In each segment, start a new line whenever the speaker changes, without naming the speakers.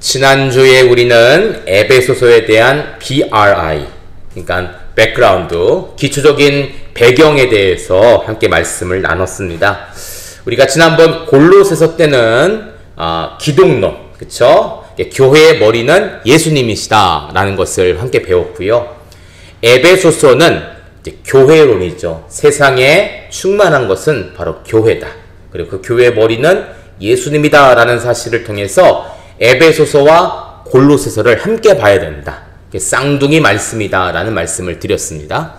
지난주에 우리는 에베소서에 대한 BRI, 그러니까 백그라운드, 기초적인 배경에 대해서 함께 말씀을 나눴습니다. 우리가 지난번 골로새서 때는 기독론, 그쵸? 교회의 머리는 예수님이시다 라는 것을 함께 배웠고요. 에베소서는 이제 교회론이죠. 세상에 충만한 것은 바로 교회다. 그리고 그 교회의 머리는 예수님이다 라는 사실을 통해서 에베소서와 골로새서를 함께 봐야 된다. 쌍둥이 말씀이다 라는 말씀을 드렸습니다.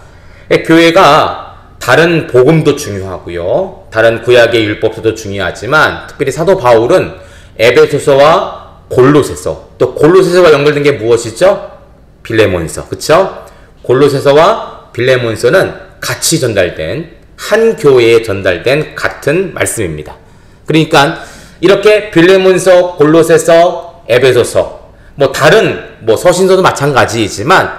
교회가 다른 복음도 중요하고요. 다른 구약의 율법도 중요하지만 특별히 사도 바울은 에베소서와 골로새서, 또 골로새서와 연결된 게 무엇이죠? 빌레몬서, 그쵸? 골로새서와 빌레몬서는 같이 전달된, 한 교회에 전달된 같은 말씀입니다. 그러니까 이렇게 빌레몬서, 골로새서, 에베소서, 다른 서신서도 마찬가지이지만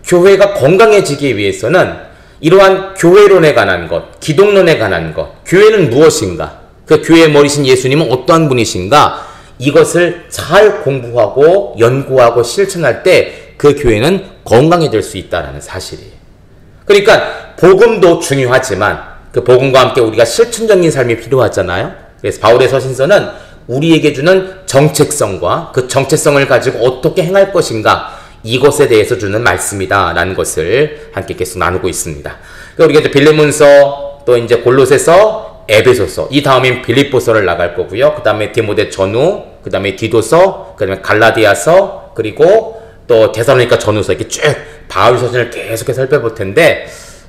교회가 건강해지기 위해서는 이러한 교회론에 관한 것, 기독론에 관한 것, 교회는 무엇인가, 그 교회의 머리신 예수님은 어떠한 분이신가, 이것을 잘 공부하고 연구하고 실천할 때 그 교회는 건강해질 수 있다는 사실이에요. 그러니까 복음도 중요하지만 그 복음과 함께 우리가 실천적인 삶이 필요하잖아요. 그래서 바울의 서신서는 우리에게 주는 정체성과 그 정체성을 가지고 어떻게 행할 것인가, 이것에 대해서 주는 말씀이다 라는 것을 함께 계속 나누고 있습니다. 우리가 이제 빌레몬서, 또 이제 골로새서, 에베소서, 이 다음엔 빌립보서를 나갈 거고요. 그 다음에 디모데 전후, 그 다음에 디도서, 그 다음에 갈라디아서, 그리고 또 데살로니가 전후서, 이렇게 쭉 바울 서신을 계속해서 살펴볼 텐데,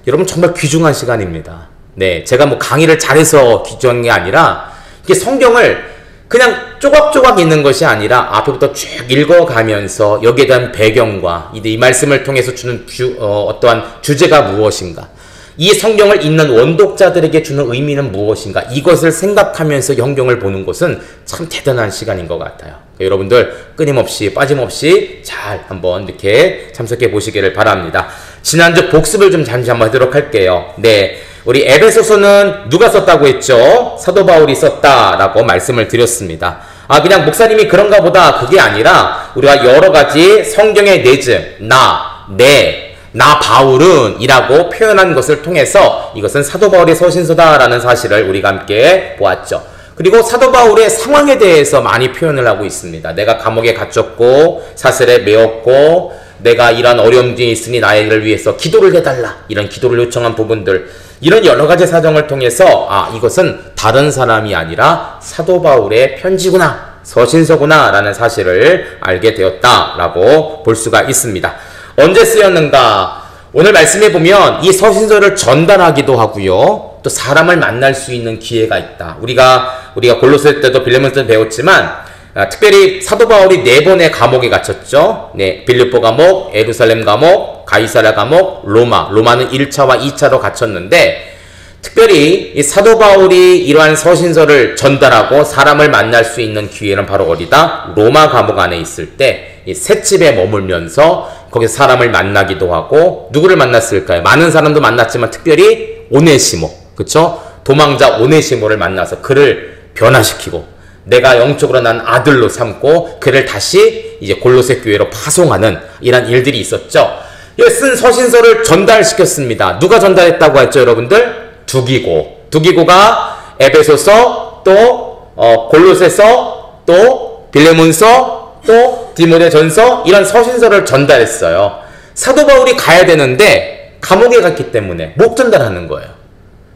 여러분 정말 귀중한 시간입니다. 네, 제가 강의를 잘해서 귀중한 게 아니라 이게 성경을 그냥 조각조각 읽는 것이 아니라 앞에부터 쭉 읽어가면서 여기에 대한 배경과 이 말씀을 통해서 주는 어떠한 주제가 무엇인가, 이 성경을 읽는 원독자들에게 주는 의미는 무엇인가, 이것을 생각하면서 성경을 보는 것은 참 대단한 시간인 것 같아요. 여러분들 끊임없이 빠짐없이 잘 한번 이렇게 참석해 보시기를 바랍니다. 지난주 복습을 좀 잠시 한번 하도록 할게요. 네, 우리 에베소서는 누가 썼다고 했죠? 사도 바울이 썼다라고 말씀을 드렸습니다. 그냥 목사님이 그런가 보다, 그게 아니라 우리가 여러 가지 성경의 내즈, 나 바울은 이라고 표현한 것을 통해서 이것은 사도 바울의 서신서다라는 사실을 우리가 함께 보았죠. 그리고 사도 바울의 상황에 대해서 많이 표현을 하고 있습니다. 내가 감옥에 갇혔고 사슬에 매었고 내가 이런 어려움이 있으니 나를 위해서 기도를 해달라, 이런 기도를 요청한 부분들, 이런 여러 가지 사정을 통해서 이것은 다른 사람이 아니라 사도 바울의 편지구나, 서신서구나 라는 사실을 알게 되었다라고 볼 수가 있습니다. 언제 쓰였는가? 오늘 말씀해 보면 이 서신서를 전달하기도 하고요, 또 사람을 만날 수 있는 기회가 있다. 우리가 골로새 때도 빌레몬서 때도 배웠지만 특별히 사도 바울이 4번의 감옥에 갇혔죠. 네, 빌립보 감옥, 예루살렘 감옥, 가이사랴 감옥, 로마는 1차와 2차로 갇혔는데, 특별히 이 사도 바울이 이러한 서신서를 전달하고 사람을 만날 수 있는 기회는 바로 어디다? 로마 감옥 안에 있을 때 이 셋집에 머물면서 거기서 사람을 만나기도 하고, 누구를 만났을까요? 많은 사람도 만났지만 특별히 오네시모, 그쵸? 도망자 오네시모를 만나서 그를 변화시키고 내가 영적으로 난 아들로 삼고 그를 다시 이제 골로새 교회로 파송하는 이런 일들이 있었죠. 쓴 서신서를 전달시켰습니다. 누가 전달했다고 했죠, 여러분들? 두기고가 에베소서, 또 골로새서, 또 빌레몬서, 또 디모데 전서, 이런 서신서를 전달했어요. 사도 바울이 가야 되는데 감옥에 갔기 때문에 못 전달하는 거예요.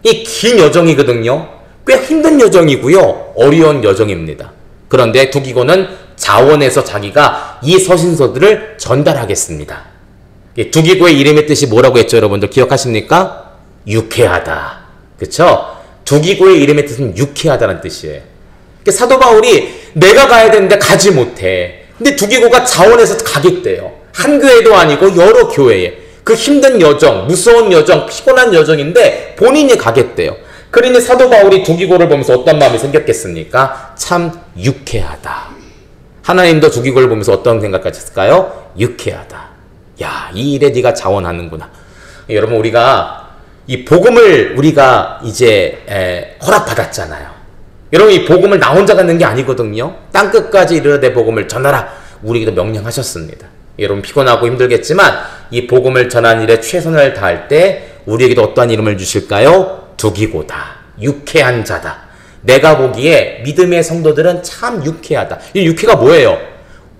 이 긴 여정이거든요. 꽤 힘든 여정이고요, 어려운 여정입니다. 그런데 두기고는 자원해서 자기가 이 서신서들을 전달하겠습니다. 두기고의 이름의 뜻이 뭐라고 했죠, 여러분들 기억하십니까? 유쾌하다, 그쵸? 두기고의 이름의 뜻은 유쾌하다는 뜻이에요. 사도 바울이 내가 가야 되는데 가지 못해. 근데 두기고가 자원해서 가겠대요. 한 교회도 아니고 여러 교회에. 그 힘든 여정, 무서운 여정, 피곤한 여정인데 본인이 가겠대요. 그러니 사도 바울이 두기고를 보면서 어떤 마음이 생겼겠습니까? 참 유쾌하다. 하나님도 두기고를 보면서 어떤 생각하셨을까요? 유쾌하다. 야, 이 일에 네가 자원하는구나. 여러분, 우리가 이 복음을 우리가 이제 허락받았잖아요. 여러분, 이 복음을 나 혼자 갖는 게 아니거든요. 땅끝까지 이르되 복음을 전하라. 우리에게도 명령하셨습니다. 여러분 피곤하고 힘들겠지만 이 복음을 전하는 일에 최선을 다할 때 우리에게도 어떠한 이름을 주실까요? 두기고다. 유쾌한 자다. 내가 보기에 믿음의 성도들은 참 유쾌하다. 이 유쾌가 뭐예요?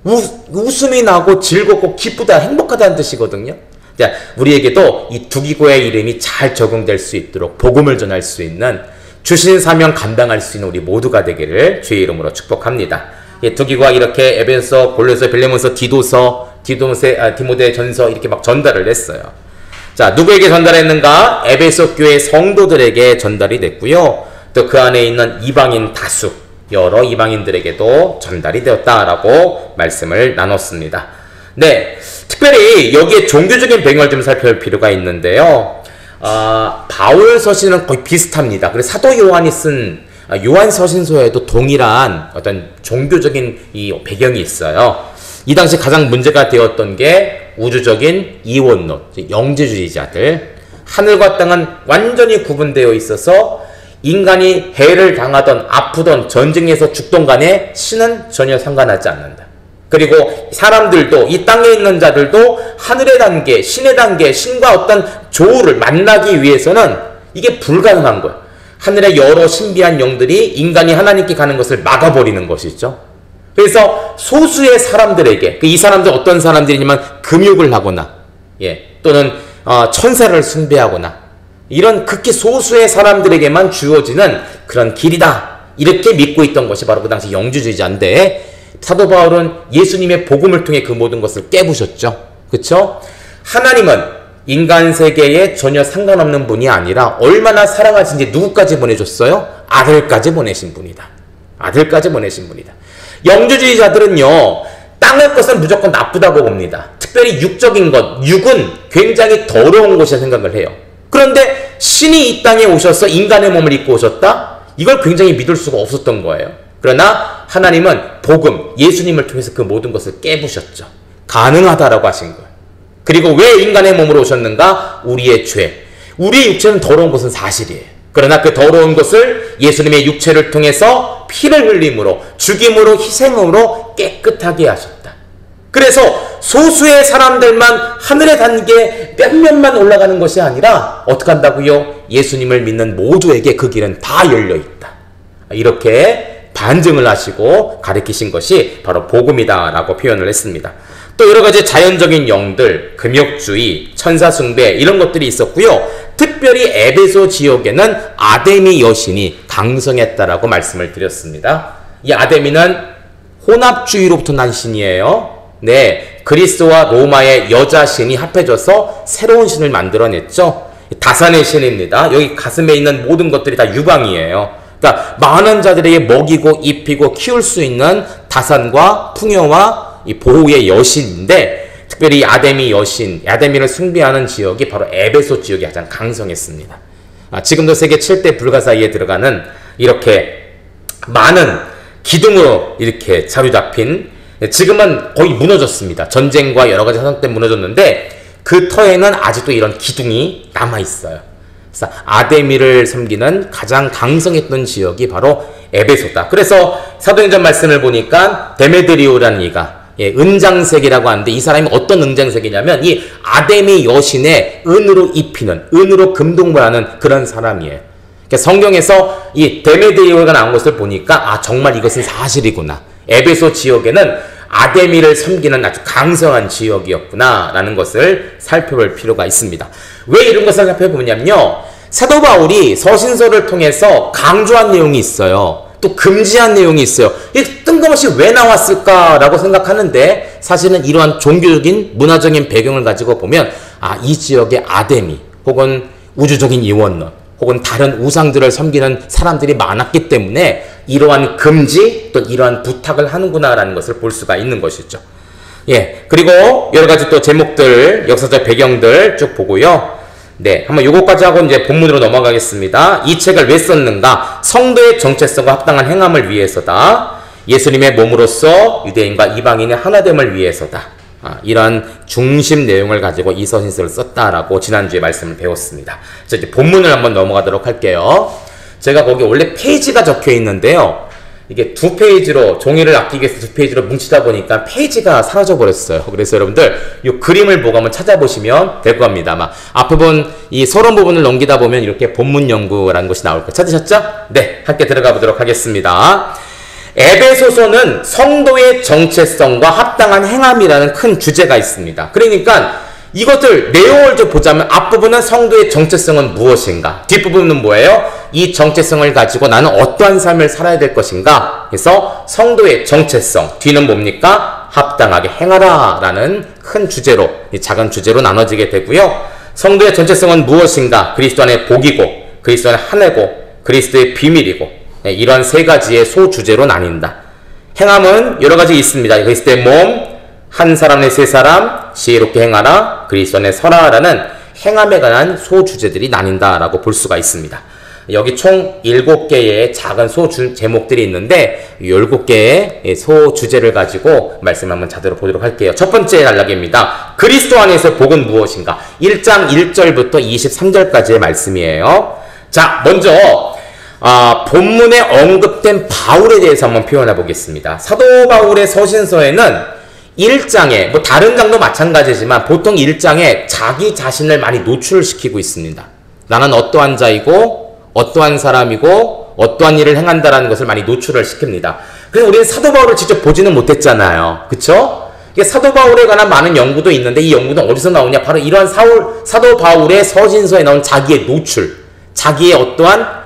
웃음이 나고 즐겁고 기쁘다, 행복하다는 뜻이거든요. 자, 우리에게도 이 두기고의 이름이 잘 적용될 수 있도록 복음을 전할 수 있는 주신 사명 감당할 수 있는 우리 모두가 되기를 주의 이름으로 축복합니다. 예, 두기고가 이렇게 에베소, 골로새, 빌레몬서, 디모데 전서 이렇게 막 전달을 했어요. 자, 누구에게 전달했는가? 에베소 교회 성도들에게 전달이 됐고요. 또 그 안에 있는 이방인 다수, 여러 이방인들에게도 전달이 되었다라고 말씀을 나눴습니다. 네, 특별히 여기에 종교적인 배경을 좀 살펴볼 필요가 있는데요. 바울 서신은 거의 비슷합니다. 그래서 사도 요한이 쓴 요한 서신서에도 동일한 어떤 종교적인 이 배경이 있어요. 이 당시 가장 문제가 되었던 게 우주적인 이원론, 영재주의자들. 하늘과 땅은 완전히 구분되어 있어서 인간이 해를 당하던 아프던 전쟁에서 죽던 간에 신은 전혀 상관하지 않는다. 그리고 사람들도 이 땅에 있는 자들도 하늘의 단계, 신의 단계, 신과 어떤 조우를 만나기 위해서는 이게 불가능한 거예요. 하늘의 여러 신비한 영들이 인간이 하나님께 가는 것을 막아버리는 것이죠. 그래서 소수의 사람들에게, 이 사람들 어떤 사람들이냐면 금욕을 하거나, 또는 천사를 숭배하거나 이런 극히 소수의 사람들에게만 주어지는 그런 길이다. 이렇게 믿고 있던 것이 바로 그 당시 영주주의자인데 사도 바울은 예수님의 복음을 통해 그 모든 것을 깨부셨죠. 그렇죠? 하나님은 인간 세계에 전혀 상관없는 분이 아니라 얼마나 사랑하신지 누구까지 보내줬어요? 아들까지 보내신 분이다. 아들까지 보내신 분이다. 영주주의자들은요, 땅의 것은 무조건 나쁘다고 봅니다. 특별히 육적인 것, 육은 굉장히 더러운 것이라 생각을 해요. 그런데 신이 이 땅에 오셔서 인간의 몸을 입고 오셨다? 이걸 굉장히 믿을 수가 없었던 거예요. 그러나 하나님은 복음, 예수님을 통해서 그 모든 것을 깨부셨죠. 가능하다라고 하신 거예요. 그리고 왜 인간의 몸으로 오셨는가? 우리의 죄. 우리의 육체는 더러운 것은 사실이에요. 그러나 그 더러운 것을 예수님의 육체를 통해서 피를 흘림으로, 죽임으로, 희생으로 깨끗하게 하셨다. 그래서 소수의 사람들만 하늘의 단계 몇몇만 올라가는 것이 아니라 어떻게 한다고요? 예수님을 믿는 모두에게 그 길은 다 열려있다. 이렇게 반증을 하시고 가르치신 것이 바로 복음이다라고 표현을 했습니다. 또 여러 가지 자연적인 영들, 금욕주의, 천사숭배 이런 것들이 있었고요. 특별히 에베소 지역에는 아데미 여신이 강성했다라고 말씀을 드렸습니다. 이 아데미는 혼합주의로부터 난 신이에요. 네, 그리스와 로마의 여자 신이 합해져서 새로운 신을 만들어냈죠. 다산의 신입니다. 여기 가슴에 있는 모든 것들이 다 유방이에요. 그러니까 많은 자들에게 먹이고 입히고 키울 수 있는 다산과 풍요와 이 보호의 여신인데, 특별히 아데미 여신, 아데미를 숭배하는 지역이 바로 에베소 지역이 가장 강성했습니다. 지금도 세계 7대 불가사의에 들어가는 이렇게 많은 기둥으로 이렇게 자리잡힌, 지금은 거의 무너졌습니다. 전쟁과 여러 가지 사정 때문에 무너졌는데 그 터에는 아직도 이런 기둥이 남아있어요. 그래서 아데미를 섬기는 가장 강성했던 지역이 바로 에베소다. 그래서 사도행전 말씀을 보니까 데메드리오라는 이가, 은장색이라고 하는데 이 사람이 어떤 은장색이냐면 이 아데미 여신의 은으로 입히는, 은으로 금동무하는 그런 사람이에요. 그러니까 성경에서 이 데메드리오가 나온 것을 보니까 정말 이것은 사실이구나. 에베소 지역에는 아데미를 섬기는 아주 강성한 지역이었구나 라는 것을 살펴볼 필요가 있습니다. 왜 이런 것을 살펴보냐면요, 사도 바울이 서신서를 통해서 강조한 내용이 있어요. 또 금지한 내용이 있어요. 이게 뜬금없이 왜 나왔을까라고 생각하는데, 사실은 이러한 종교적인 문화적인 배경을 가지고 보면 이 지역의 아데미 혹은 우주적인 이원론 혹은 다른 우상들을 섬기는 사람들이 많았기 때문에 이러한 금지 또 이러한 부탁을 하는구나라는 것을 볼 수가 있는 것이죠. 그리고 여러 가지 또 제목들, 역사적 배경들 쭉 보고요. 한번 요거까지 하고 이제 본문으로 넘어가겠습니다. 이 책을 왜 썼는가? 성도의 정체성과 합당한 행함을 위해서다. 예수님의 몸으로서 유대인과 이방인의 하나됨을 위해서다. 이러한 중심 내용을 가지고 이 서신서를 썼다라고 지난주에 말씀을 배웠습니다. 자, 이제 본문을 한번 넘어가도록 할게요. 제가 거기 원래 페이지가 적혀 있는데요. 이게 2페이지로 종이를 아끼기 위해서 2페이지로 뭉치다 보니까 페이지가 사라져 버렸어요. 그래서 여러분들 이 그림을 보고 한번 찾아보시면 될 겁니다. 아마 앞부분 이 서론 부분을 넘기다 보면 이렇게 본문 연구라는 것이 나올 거예요. 찾으셨죠? 네, 함께 들어가 보도록 하겠습니다. 에베소서는 성도의 정체성과 합당한 행함이라는 큰 주제가 있습니다. 그러니까 이것들 내용을 좀 보자면 앞부분은 성도의 정체성은 무엇인가, 뒷부분은 뭐예요? 이 정체성을 가지고 나는 어떠한 삶을 살아야 될 것인가. 그래서 성도의 정체성, 뒤는 뭡니까? 합당하게 행하라 라는 큰 주제로, 이 작은 주제로 나눠지게 되고요. 성도의 정체성은 무엇인가? 그리스도 안에 복이고, 그리스도 안에 하나고, 그리스도의 비밀이고, 이런 세 가지의 소주제로 나뉜다. 행함은 여러 가지 있습니다. 그리스도의 몸, 한 사람의 세 사람, 지혜롭게 행하라, 그리스도 안에 서라라는 행함에 관한 소주제들이 나뉜다라고 볼 수가 있습니다. 여기 총 7개의 작은 소제목들이 있는데 7개의 소주제를 가지고 말씀 한번 자대로 보도록 할게요. 첫 번째 단락입니다. 그리스도 안에서 복은 무엇인가? 1장 1절부터 23절까지의 말씀이에요. 자, 먼저 본문에 언급된 바울에 대해서 한번 표현해 보겠습니다. 사도 바울의 서신서에는 1장에, 뭐 다른 장도 마찬가지지만 보통 1장에 자기 자신을 많이 노출시키고 있습니다. 나는 어떠한 자이고 어떠한 사람이고 어떠한 일을 행한다라는 것을 많이 노출을 시킵니다. 그래서 우리는 사도 바울을 직접 보지는 못했잖아요. 그쵸? 사도 바울에 관한 많은 연구도 있는데 이 연구는 어디서 나오냐? 바로 이러한 사도 바울의 서신서에 나온 자기의 노출, 자기의 어떠한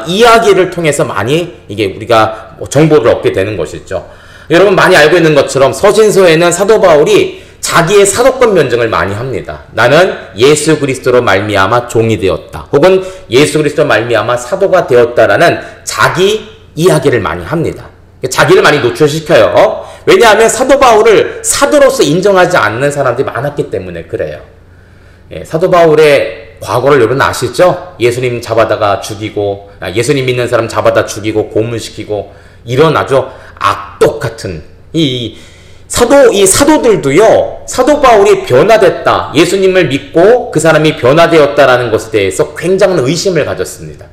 이야기를 통해서 많이 이게 우리가 정보를 얻게 되는 것이죠. 여러분 많이 알고 있는 것처럼 서신서에는 사도 바울이 자기의 사도권 변증을 많이 합니다. 나는 예수 그리스도로 말미암아 종이 되었다. 혹은 예수 그리스도로 말미암아 사도가 되었다라는 자기 이야기를 많이 합니다. 자기를 많이 노출시켜요. 왜냐하면 사도 바울을 사도로서 인정하지 않는 사람들이 많았기 때문에 그래요. 사도 바울의 과거를 여러분 아시죠? 예수님 잡아다가 죽이고, 예수님 믿는 사람 잡아다 죽이고 고문시키고 이런 아주 악독 같은 이 사도들도요, 사도 바울이 변화됐다, 예수님을 믿고 그 사람이 변화되었다라는 것에 대해서 굉장한 의심을 가졌습니다.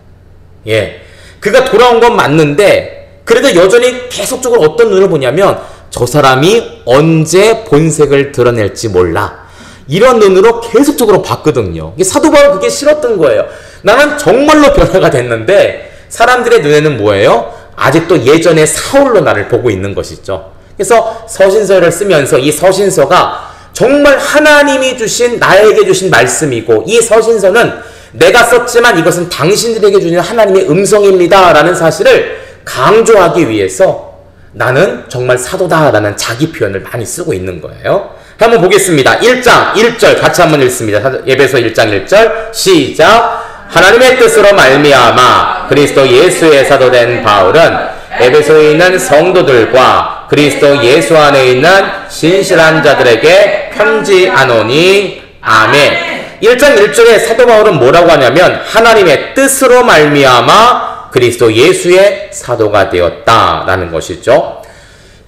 그가 돌아온 건 맞는데 그래도 여전히 계속적으로 어떤 눈을 보냐면 저 사람이 언제 본색을 드러낼지 몰라, 이런 눈으로 계속적으로 봤거든요. 사도 바울 그게 싫었던 거예요. 나는 정말로 변화가 됐는데 사람들의 눈에는 뭐예요? 아직도 예전의 사울로 나를 보고 있는 것이죠. 그래서 서신서를 쓰면서 이 서신서가 정말 하나님이 주신, 나에게 주신 말씀이고, 이 서신서는 내가 썼지만 이것은 당신들에게 주는 하나님의 음성입니다 라는 사실을 강조하기 위해서 나는 정말 사도다 라는 자기 표현을 많이 쓰고 있는 거예요. 한번 보겠습니다. 1장 1절 같이 한번 읽습니다. 에베소 1장 1절 시작. 하나님의 뜻으로 말미암아 그리스도 예수의 사도된 바울은 에베소에 있는 성도들과 그리스도 예수 안에 있는 신실한 자들에게 편지하노니 아멘. 1장 1절에 사도 바울은 뭐라고 하냐면 하나님의 뜻으로 말미암아 그리스도 예수의 사도가 되었다라는 것이죠.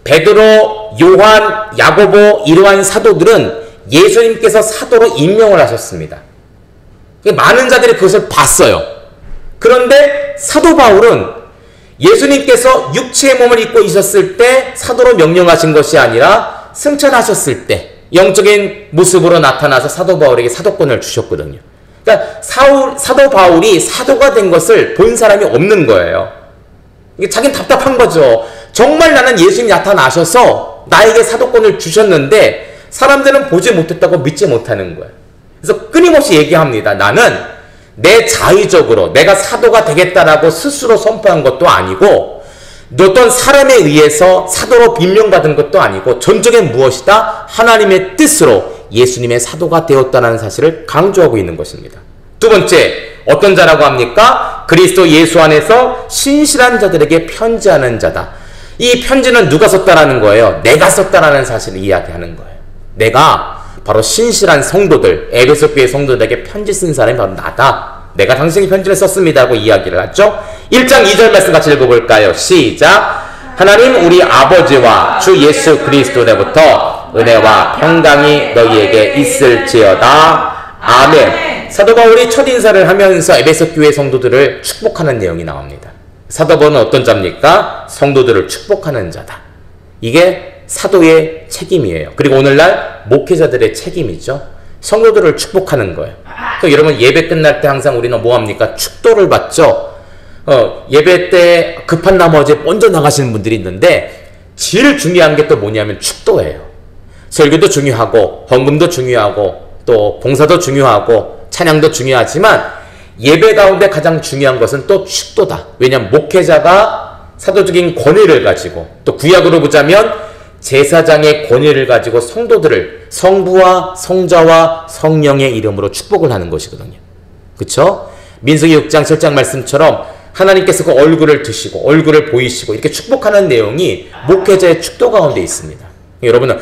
베드로, 요한, 야고보 이러한 사도들은 예수님께서 사도로 임명을 하셨습니다. 많은 자들이 그것을 봤어요. 그런데 사도 바울은 예수님께서 육체의 몸을 입고 있었을 때 사도로 명령하신 것이 아니라 승천하셨을 때 영적인 모습으로 나타나서 사도 바울에게 사도권을 주셨거든요. 그러니까 사도 바울이 사도가 된 것을 본 사람이 없는 거예요. 이게 자기는 답답한 거죠. 정말 나는 예수님이 나타나셔서 나에게 사도권을 주셨는데 사람들은 보지 못했다고 믿지 못하는 거예요. 그래서 끊임없이 얘기합니다. 나는 내 자의적으로 내가 사도가 되겠다라고 스스로 선포한 것도 아니고 어떤 사람에 의해서 사도로 임명받은 것도 아니고 전적인 무엇이다? 하나님의 뜻으로 예수님의 사도가 되었다는 사실을 강조하고 있는 것입니다. 두 번째, 어떤 자라고 합니까? 그리스도 예수 안에서 신실한 자들에게 편지하는 자다. 이 편지는 누가 썼다라는 거예요? 내가 썼다라는 사실을 이야기하는 거예요. 내가 바로 신실한 성도들, 에베소 교회 성도들에게 편지 쓴 사람이 바로 나다. 내가 당신에게 편지를 썼습니다 하고 이야기를 하죠. 1장 2절 말씀 같이 읽어볼까요? 시작. 하나님 우리 아버지와 주 예수 그리스도로부터 은혜와 평강이 너희에게 있을지어다. 아멘. 사도 바울이 첫인사를 하면서 에베소 교회 성도들을 축복하는 내용이 나옵니다. 사도 바울은 어떤 자입니까? 성도들을 축복하는 자다. 이게 사도의 책임이에요. 그리고 오늘날 목회자들의 책임이죠. 성도들을 축복하는 거예요. 또 여러분 예배 끝날 때 항상 우리는 뭐합니까? 축도를 받죠. 예배 때 급한 나머지 먼저 나가시는 분들이 있는데 제일 중요한 게 또 뭐냐면 축도예요. 설교도 중요하고 헌금도 중요하고 또 봉사도 중요하고 찬양도 중요하지만 예배 가운데 가장 중요한 것은 또 축도다. 왜냐하면 목회자가 사도적인 권위를 가지고 또 구약으로 보자면 제사장의 권위를 가지고 성도들을 성부와 성자와 성령의 이름으로 축복을 하는 것이거든요. 그렇죠? 민수기 6장 7장 말씀처럼 하나님께서 그 얼굴을 드시고 얼굴을 보이시고 이렇게 축복하는 내용이 목회자의 축도 가운데 있습니다. 여러분은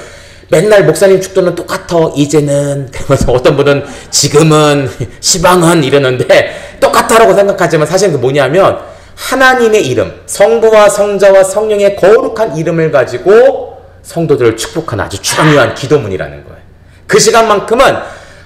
맨날 목사님 축도는 똑같아 이제는 그러면서 어떤 분은 지금은 시방은 이러는데 똑같다라고 생각하지만 사실 그 뭐냐면 하나님의 이름 성부와 성자와 성령의 거룩한 이름을 가지고 성도들을 축복하는 아주 중요한 기도문이라는 거예요. 그 시간만큼은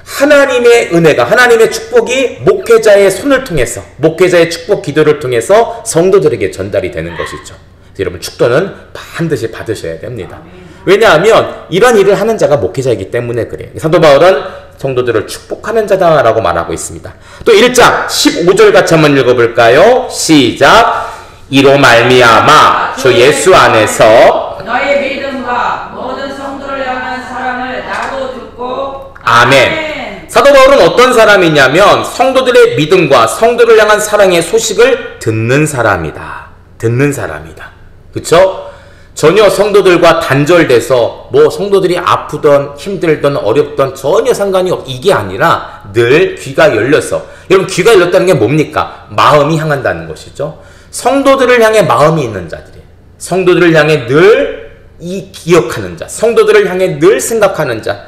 하나님의 은혜가 하나님의 축복이 목회자의 손을 통해서 목회자의 축복 기도를 통해서 성도들에게 전달이 되는 것이죠. 여러분 축도는 반드시 받으셔야 됩니다. 왜냐하면 이런 일을 하는 자가 목회자이기 때문에 그래요. 사도 바울은 성도들을 축복하는 자다라고 말하고 있습니다. 또 1장 15절 같이 한번 읽어볼까요? 시작. 이로 말미암아 주 예수 안에서
너의 믿음과 모든 성도를 향한 사랑을 나도 듣고
아멘. 사도 바울은 어떤 사람이냐면 성도들의 믿음과 성도를 향한 사랑의 소식을 듣는 사람이다. 듣는 사람이다. 그쵸? 전혀 성도들과 단절돼서 뭐 성도들이 아프던 힘들던 어렵던 전혀 상관이 이게 아니라 늘 귀가 열려서 여러분 귀가 열렸다는 게 뭡니까? 마음이 향한다는 것이죠. 성도들을 향해 마음이 있는 자들이에요. 성도들을 향해 늘 기억하는 자, 성도들을 향해 늘 생각하는 자.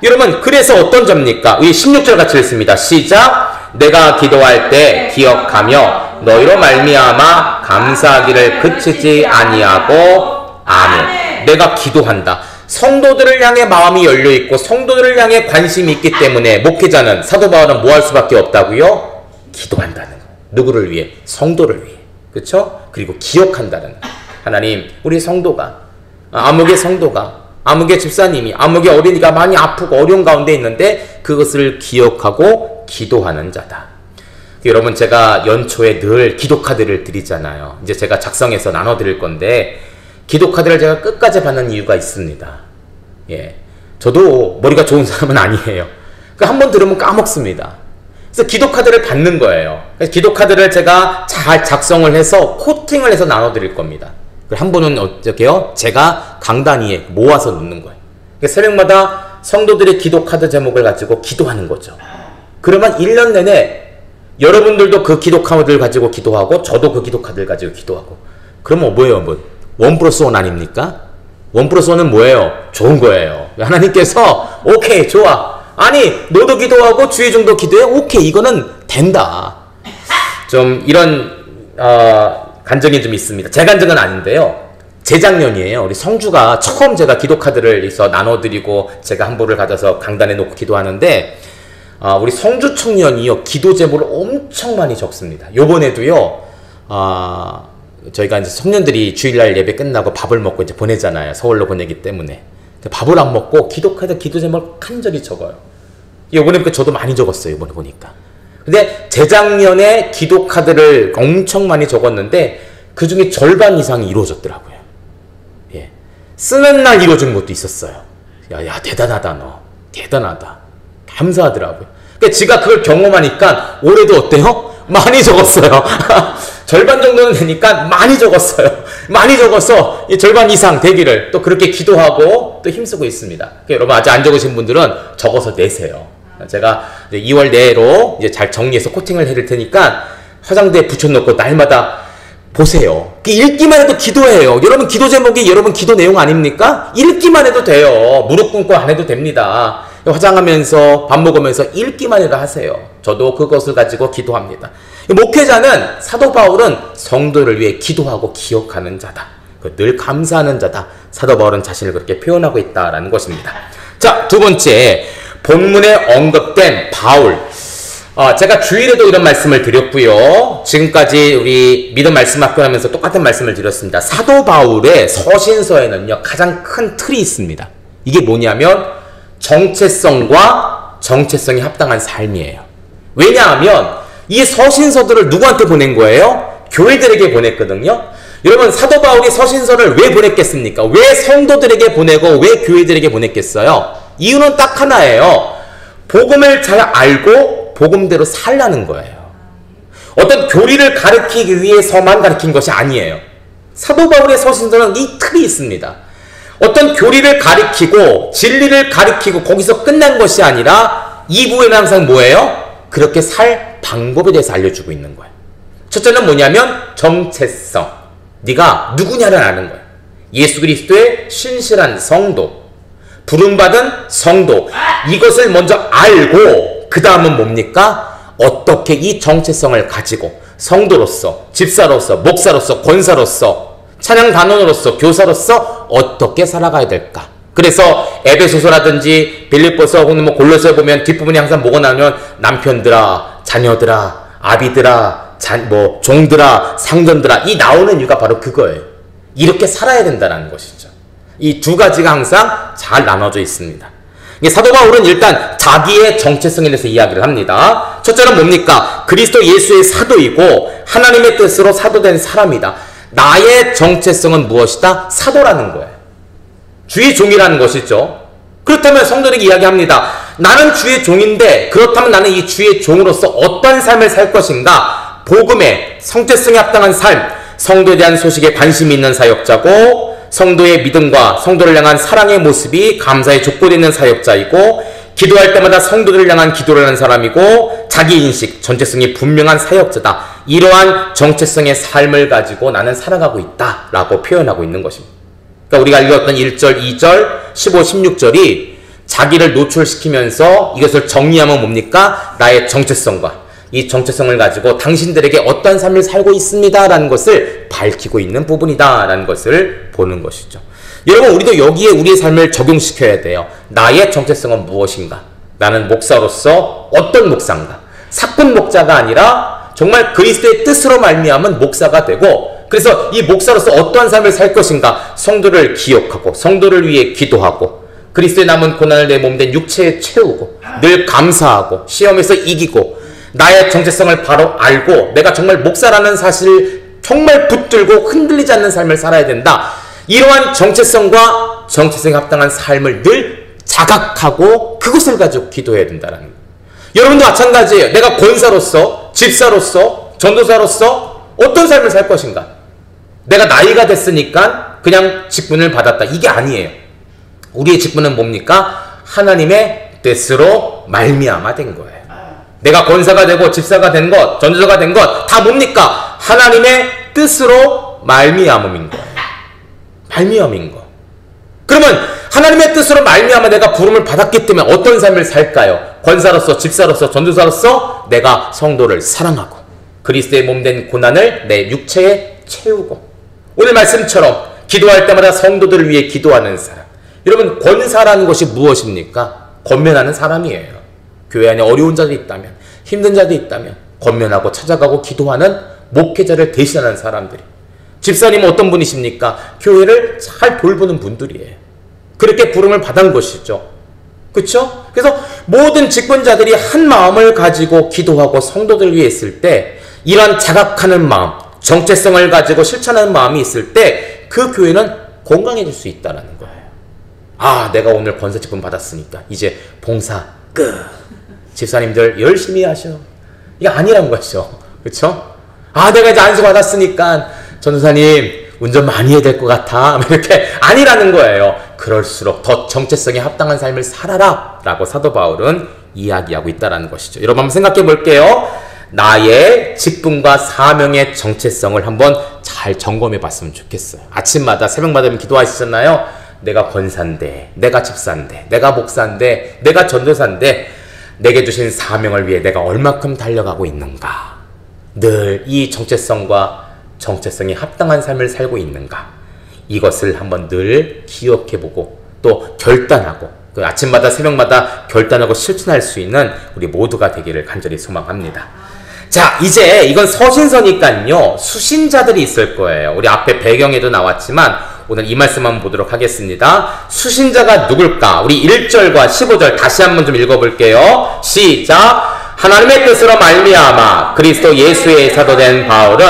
여러분 그래서 어떤 자입니까? 이 16절 같이 읽습니다. 시작. 내가 기도할 때 기억하며 너희로 말미암아 감사하기를 그치지 아니하고 아멘. 내가 기도한다. 성도들을 향해 마음이 열려있고 성도들을 향해 관심이 있기 때문에 목회자는 사도 바울은 뭐 할 수밖에 없다고요? 기도한다는 거예요. 누구를 위해? 성도를 위해. 그렇죠? 그리고 기억한다는 거예요. 하나님 우리 성도가 아무개 성도가 아무개 집사님이 아무개 어린이가 많이 아프고 어려운 가운데 있는데 그것을 기억하고 기도하는 자다. 여러분 제가 연초에 늘 기도카드를 드리잖아요. 이제 제가 작성해서 나눠드릴 건데 기도카드를 제가 끝까지 받는 이유가 있습니다. 예, 저도 머리가 좋은 사람은 아니에요. 한 번 들으면 까먹습니다. 그래서 기도카드를 받는 거예요. 그래서 기도카드를 제가 잘 작성을 해서 코팅을 해서 나눠드릴 겁니다. 한 번은 어떻게요? 제가 강단 위에 모아서 놓는 거예요. 새벽마다 성도들의 기도카드 제목을 가지고 기도하는 거죠. 그러면 1년 내내 여러분들도 그 기도카드를 가지고 기도하고 저도 그 기도카드를 가지고 기도하고 그러면 뭐예요? 뭐 1+1 아닙니까? 1+1은 뭐예요? 좋은 거예요. 하나님께서 오케이 좋아. 아니 너도 기도하고 주의 종도 기도해? 오케이 이거는 된다. 좀 이런 간증이 좀 있습니다. 제 간증은 아닌데요. 재작년이에요. 우리 성주가 처음 제가 기도카드를 해서 나눠드리고 제가 한 부를 가져서 강단에 놓고 기도하는데 우리 성주 청년이요 기도 제목을 엄청 많이 적습니다. 요번에도요 저희가 이제 청년들이 주일날 예배 끝나고 밥을 먹고 이제 보내잖아요. 서울로 보내기 때문에 밥을 안 먹고 기도카드 기도 제목을 간절히 적어요. 요번에 보니까 저도 많이 적었어요. 요번에 보니까. 근데 재작년에 기도카드를 엄청 많이 적었는데 그 중에 절반 이상이 이루어졌더라고요. 예. 쓰는 날 이루어진 것도 있었어요. 야 대단하다 너. 대단하다. 감사하더라고요. 그러니까 제가 그걸 경험하니까 올해도 어때요? 많이 적었어요. 절반 정도는 되니까 많이 적었어요. 많이 적어서 절반 이상 되기를 또 그렇게 기도하고 또 힘쓰고 있습니다. 그러니까 여러분 아직 안 적으신 분들은 적어서 내세요. 제가 이제 2월 내로 이제 잘 정리해서 코팅을 해드릴 테니까 화장대에 붙여놓고 날마다 보세요. 읽기만 해도 기도해요. 여러분 기도 제목이 여러분 기도 내용 아닙니까? 읽기만 해도 돼요. 무릎 꿇고 안 해도 됩니다. 화장하면서 밥 먹으면서 읽기만 해도 하세요. 저도 그것을 가지고 기도합니다. 목회자는 사도 바울은 성도를 위해 기도하고 기억하는 자다. 늘 감사하는 자다. 사도 바울은 자신을 그렇게 표현하고 있다라는 것입니다. 자, 두 번째 본문에 언급된 바울 제가 주일에도 이런 말씀을 드렸고요. 지금까지 우리 믿음 말씀 학교 하면서 똑같은 말씀을 드렸습니다. 사도 바울의 서신서에는요, 가장 큰 틀이 있습니다. 이게 뭐냐면 정체성과 정체성이 합당한 삶이에요. 왜냐하면 이 서신서들을 누구한테 보낸 거예요? 교회들에게 보냈거든요. 여러분, 사도 바울이 서신서를 왜 보냈겠습니까? 왜 성도들에게 보내고 왜 교회들에게 보냈겠어요? 이유는 딱 하나예요. 복음을 잘 알고 복음대로 살라는 거예요. 어떤 교리를 가르치기 위해서만 가르친 것이 아니에요. 사도 바울의 서신서는 이 틀이 있습니다. 어떤 교리를 가르치고 진리를 가르치고 거기서 끝난 것이 아니라 2부에는 항상 뭐예요? 그렇게 살 방법에 대해서 알려주고 있는 거예요. 첫째는 뭐냐면 정체성. 네가 누구냐를 아는 거예요. 예수 그리스도의 신실한 성도, 부름받은 성도, 이것을 먼저 알고 그 다음은 뭡니까? 어떻게 이 정체성을 가지고 성도로서, 집사로서, 목사로서, 권사로서, 찬양 단원으로서, 교사로서 어떻게 살아가야 될까? 그래서 에베소서라든지 빌립보서 혹은 뭐 골로새에 보면 뒷부분이 항상 뭐가 나오면 남편들아, 자녀들아, 아비들아, 종들아, 상전들아, 이 나오는 이유가 바로 그거예요. 이렇게 살아야 된다는 것이죠. 이 두 가지가 항상 잘 나눠져 있습니다. 사도 바울은 일단 자기의 정체성에 대해서 이야기를 합니다. 첫째는 뭡니까? 그리스도 예수의 사도이고 하나님의 뜻으로 사도된 사람이다. 나의 정체성은 무엇이다? 사도라는 거예요. 주의 종이라는 것이죠. 그렇다면 성도에게 이야기합니다. 나는 주의 종인데 그렇다면 나는 이 주의 종으로서 어떤 삶을 살 것인가? 복음의 정체성에 합당한 삶, 성도에 대한 소식에 관심이 있는 사역자고 성도의 믿음과 성도를 향한 사랑의 모습이 감사에 족보되는 사역자이고 기도할 때마다 성도들을 향한 기도를 하는 사람이고 자기인식, 전체성이 분명한 사역자다. 이러한 정체성의 삶을 가지고 나는 살아가고 있다 라고 표현하고 있는 것입니다. 그러니까 우리가 읽었던 1절, 2절, 15, 16절이 자기를 노출시키면서 이것을 정리하면 뭡니까? 나의 정체성과 이 정체성을 가지고 당신들에게 어떤 삶을 살고 있습니다 라는 것을 밝히고 있는 부분이다 라는 것을 보는 것이죠. 여러분, 우리도 여기에 우리의 삶을 적용시켜야 돼요. 나의 정체성은 무엇인가? 나는 목사로서 어떤 목사인가? 사꾼 목자가 아니라 정말 그리스도의 뜻으로 말미암은 목사가 되고, 그래서 이 목사로서 어떠한 삶을 살 것인가? 성도를 기억하고 성도를 위해 기도하고 그리스도의 남은 고난을 내 몸된 육체에 채우고 늘 감사하고 시험에서 이기고 나의 정체성을 바로 알고 내가 정말 목사라는 사실을 정말 붙들고 흔들리지 않는 삶을 살아야 된다. 이러한 정체성과 정체성에 합당한 삶을 늘 자각하고 그것을 가지고 기도해야 된다는 거예요. 여러분도 마찬가지예요. 내가 권사로서, 집사로서, 전도사로서 어떤 삶을 살 것인가? 내가 나이가 됐으니까 그냥 직분을 받았다. 이게 아니에요. 우리의 직분은 뭡니까? 하나님의 뜻으로 말미암아 된 거예요. 내가 권사가 되고 집사가 된 것, 전도사가 된 것 다 뭡니까? 하나님의 뜻으로 말미암음인 거예요. 말미암인 거. 그러면 하나님의 뜻으로 말미암아 내가 부름을 받았기 때문에 어떤 삶을 살까요? 권사로서, 집사로서, 전도사로서 내가 성도를 사랑하고 그리스도의 몸된 고난을 내 육체에 채우고 오늘 말씀처럼 기도할 때마다 성도들을 위해 기도하는 사람. 여러분, 권사라는 것이 무엇입니까? 권면하는 사람이에요. 교회 안에 어려운 자들이 있다면, 힘든 자들이 있다면 권면하고 찾아가고 기도하는 목회자를 대신하는 사람들이. 집사님은 어떤 분이십니까? 교회를 잘 돌보는 분들이에요. 그렇게 부름을 받은 것이죠. 그렇죠? 그래서 모든 직분자들이 한 마음을 가지고 기도하고 성도들 위해 있을 때 이런 자각하는 마음, 정체성을 가지고 실천하는 마음이 있을 때 그 교회는 건강해질 수 있다는 거예요. 아, 내가 오늘 권사 직분 받았으니까 이제 봉사 끝. 집사님들 열심히 하셔. 이게 아니란 거죠. 그렇죠? 아, 내가 이제 안수 받았으니까 전도사님 운전 많이 해야 될 것 같아. 이렇게 아니라는 거예요. 그럴수록 더 정체성에 합당한 삶을 살아라 라고 사도 바울은 이야기하고 있다는 것이죠. 여러분 한번 생각해 볼게요. 나의 직분과 사명의 정체성을 한번 잘 점검해 봤으면 좋겠어요. 아침마다 새벽마다 기도하시잖아요. 내가 권사인데, 내가 집사인데, 내가 목사인데, 내가 전도사인데 내게 주신 사명을 위해 내가 얼마큼 달려가고 있는가? 늘 이 정체성과 정체성에 합당한 삶을 살고 있는가? 이것을 한번 늘 기억해보고 또 결단하고 그 아침마다 새벽마다 결단하고 실천할 수 있는 우리 모두가 되기를 간절히 소망합니다. 자, 이제 이건 서신서니까요. 수신자들이 있을 거예요. 우리 앞에 배경에도 나왔지만 오늘 이 말씀 한번 보도록 하겠습니다. 수신자가 누굴까? 우리 1절과 15절 다시 한번 좀 읽어볼게요. 시작! 하나님의 뜻으로 말미암아 그리스도 예수의 사도된 바울은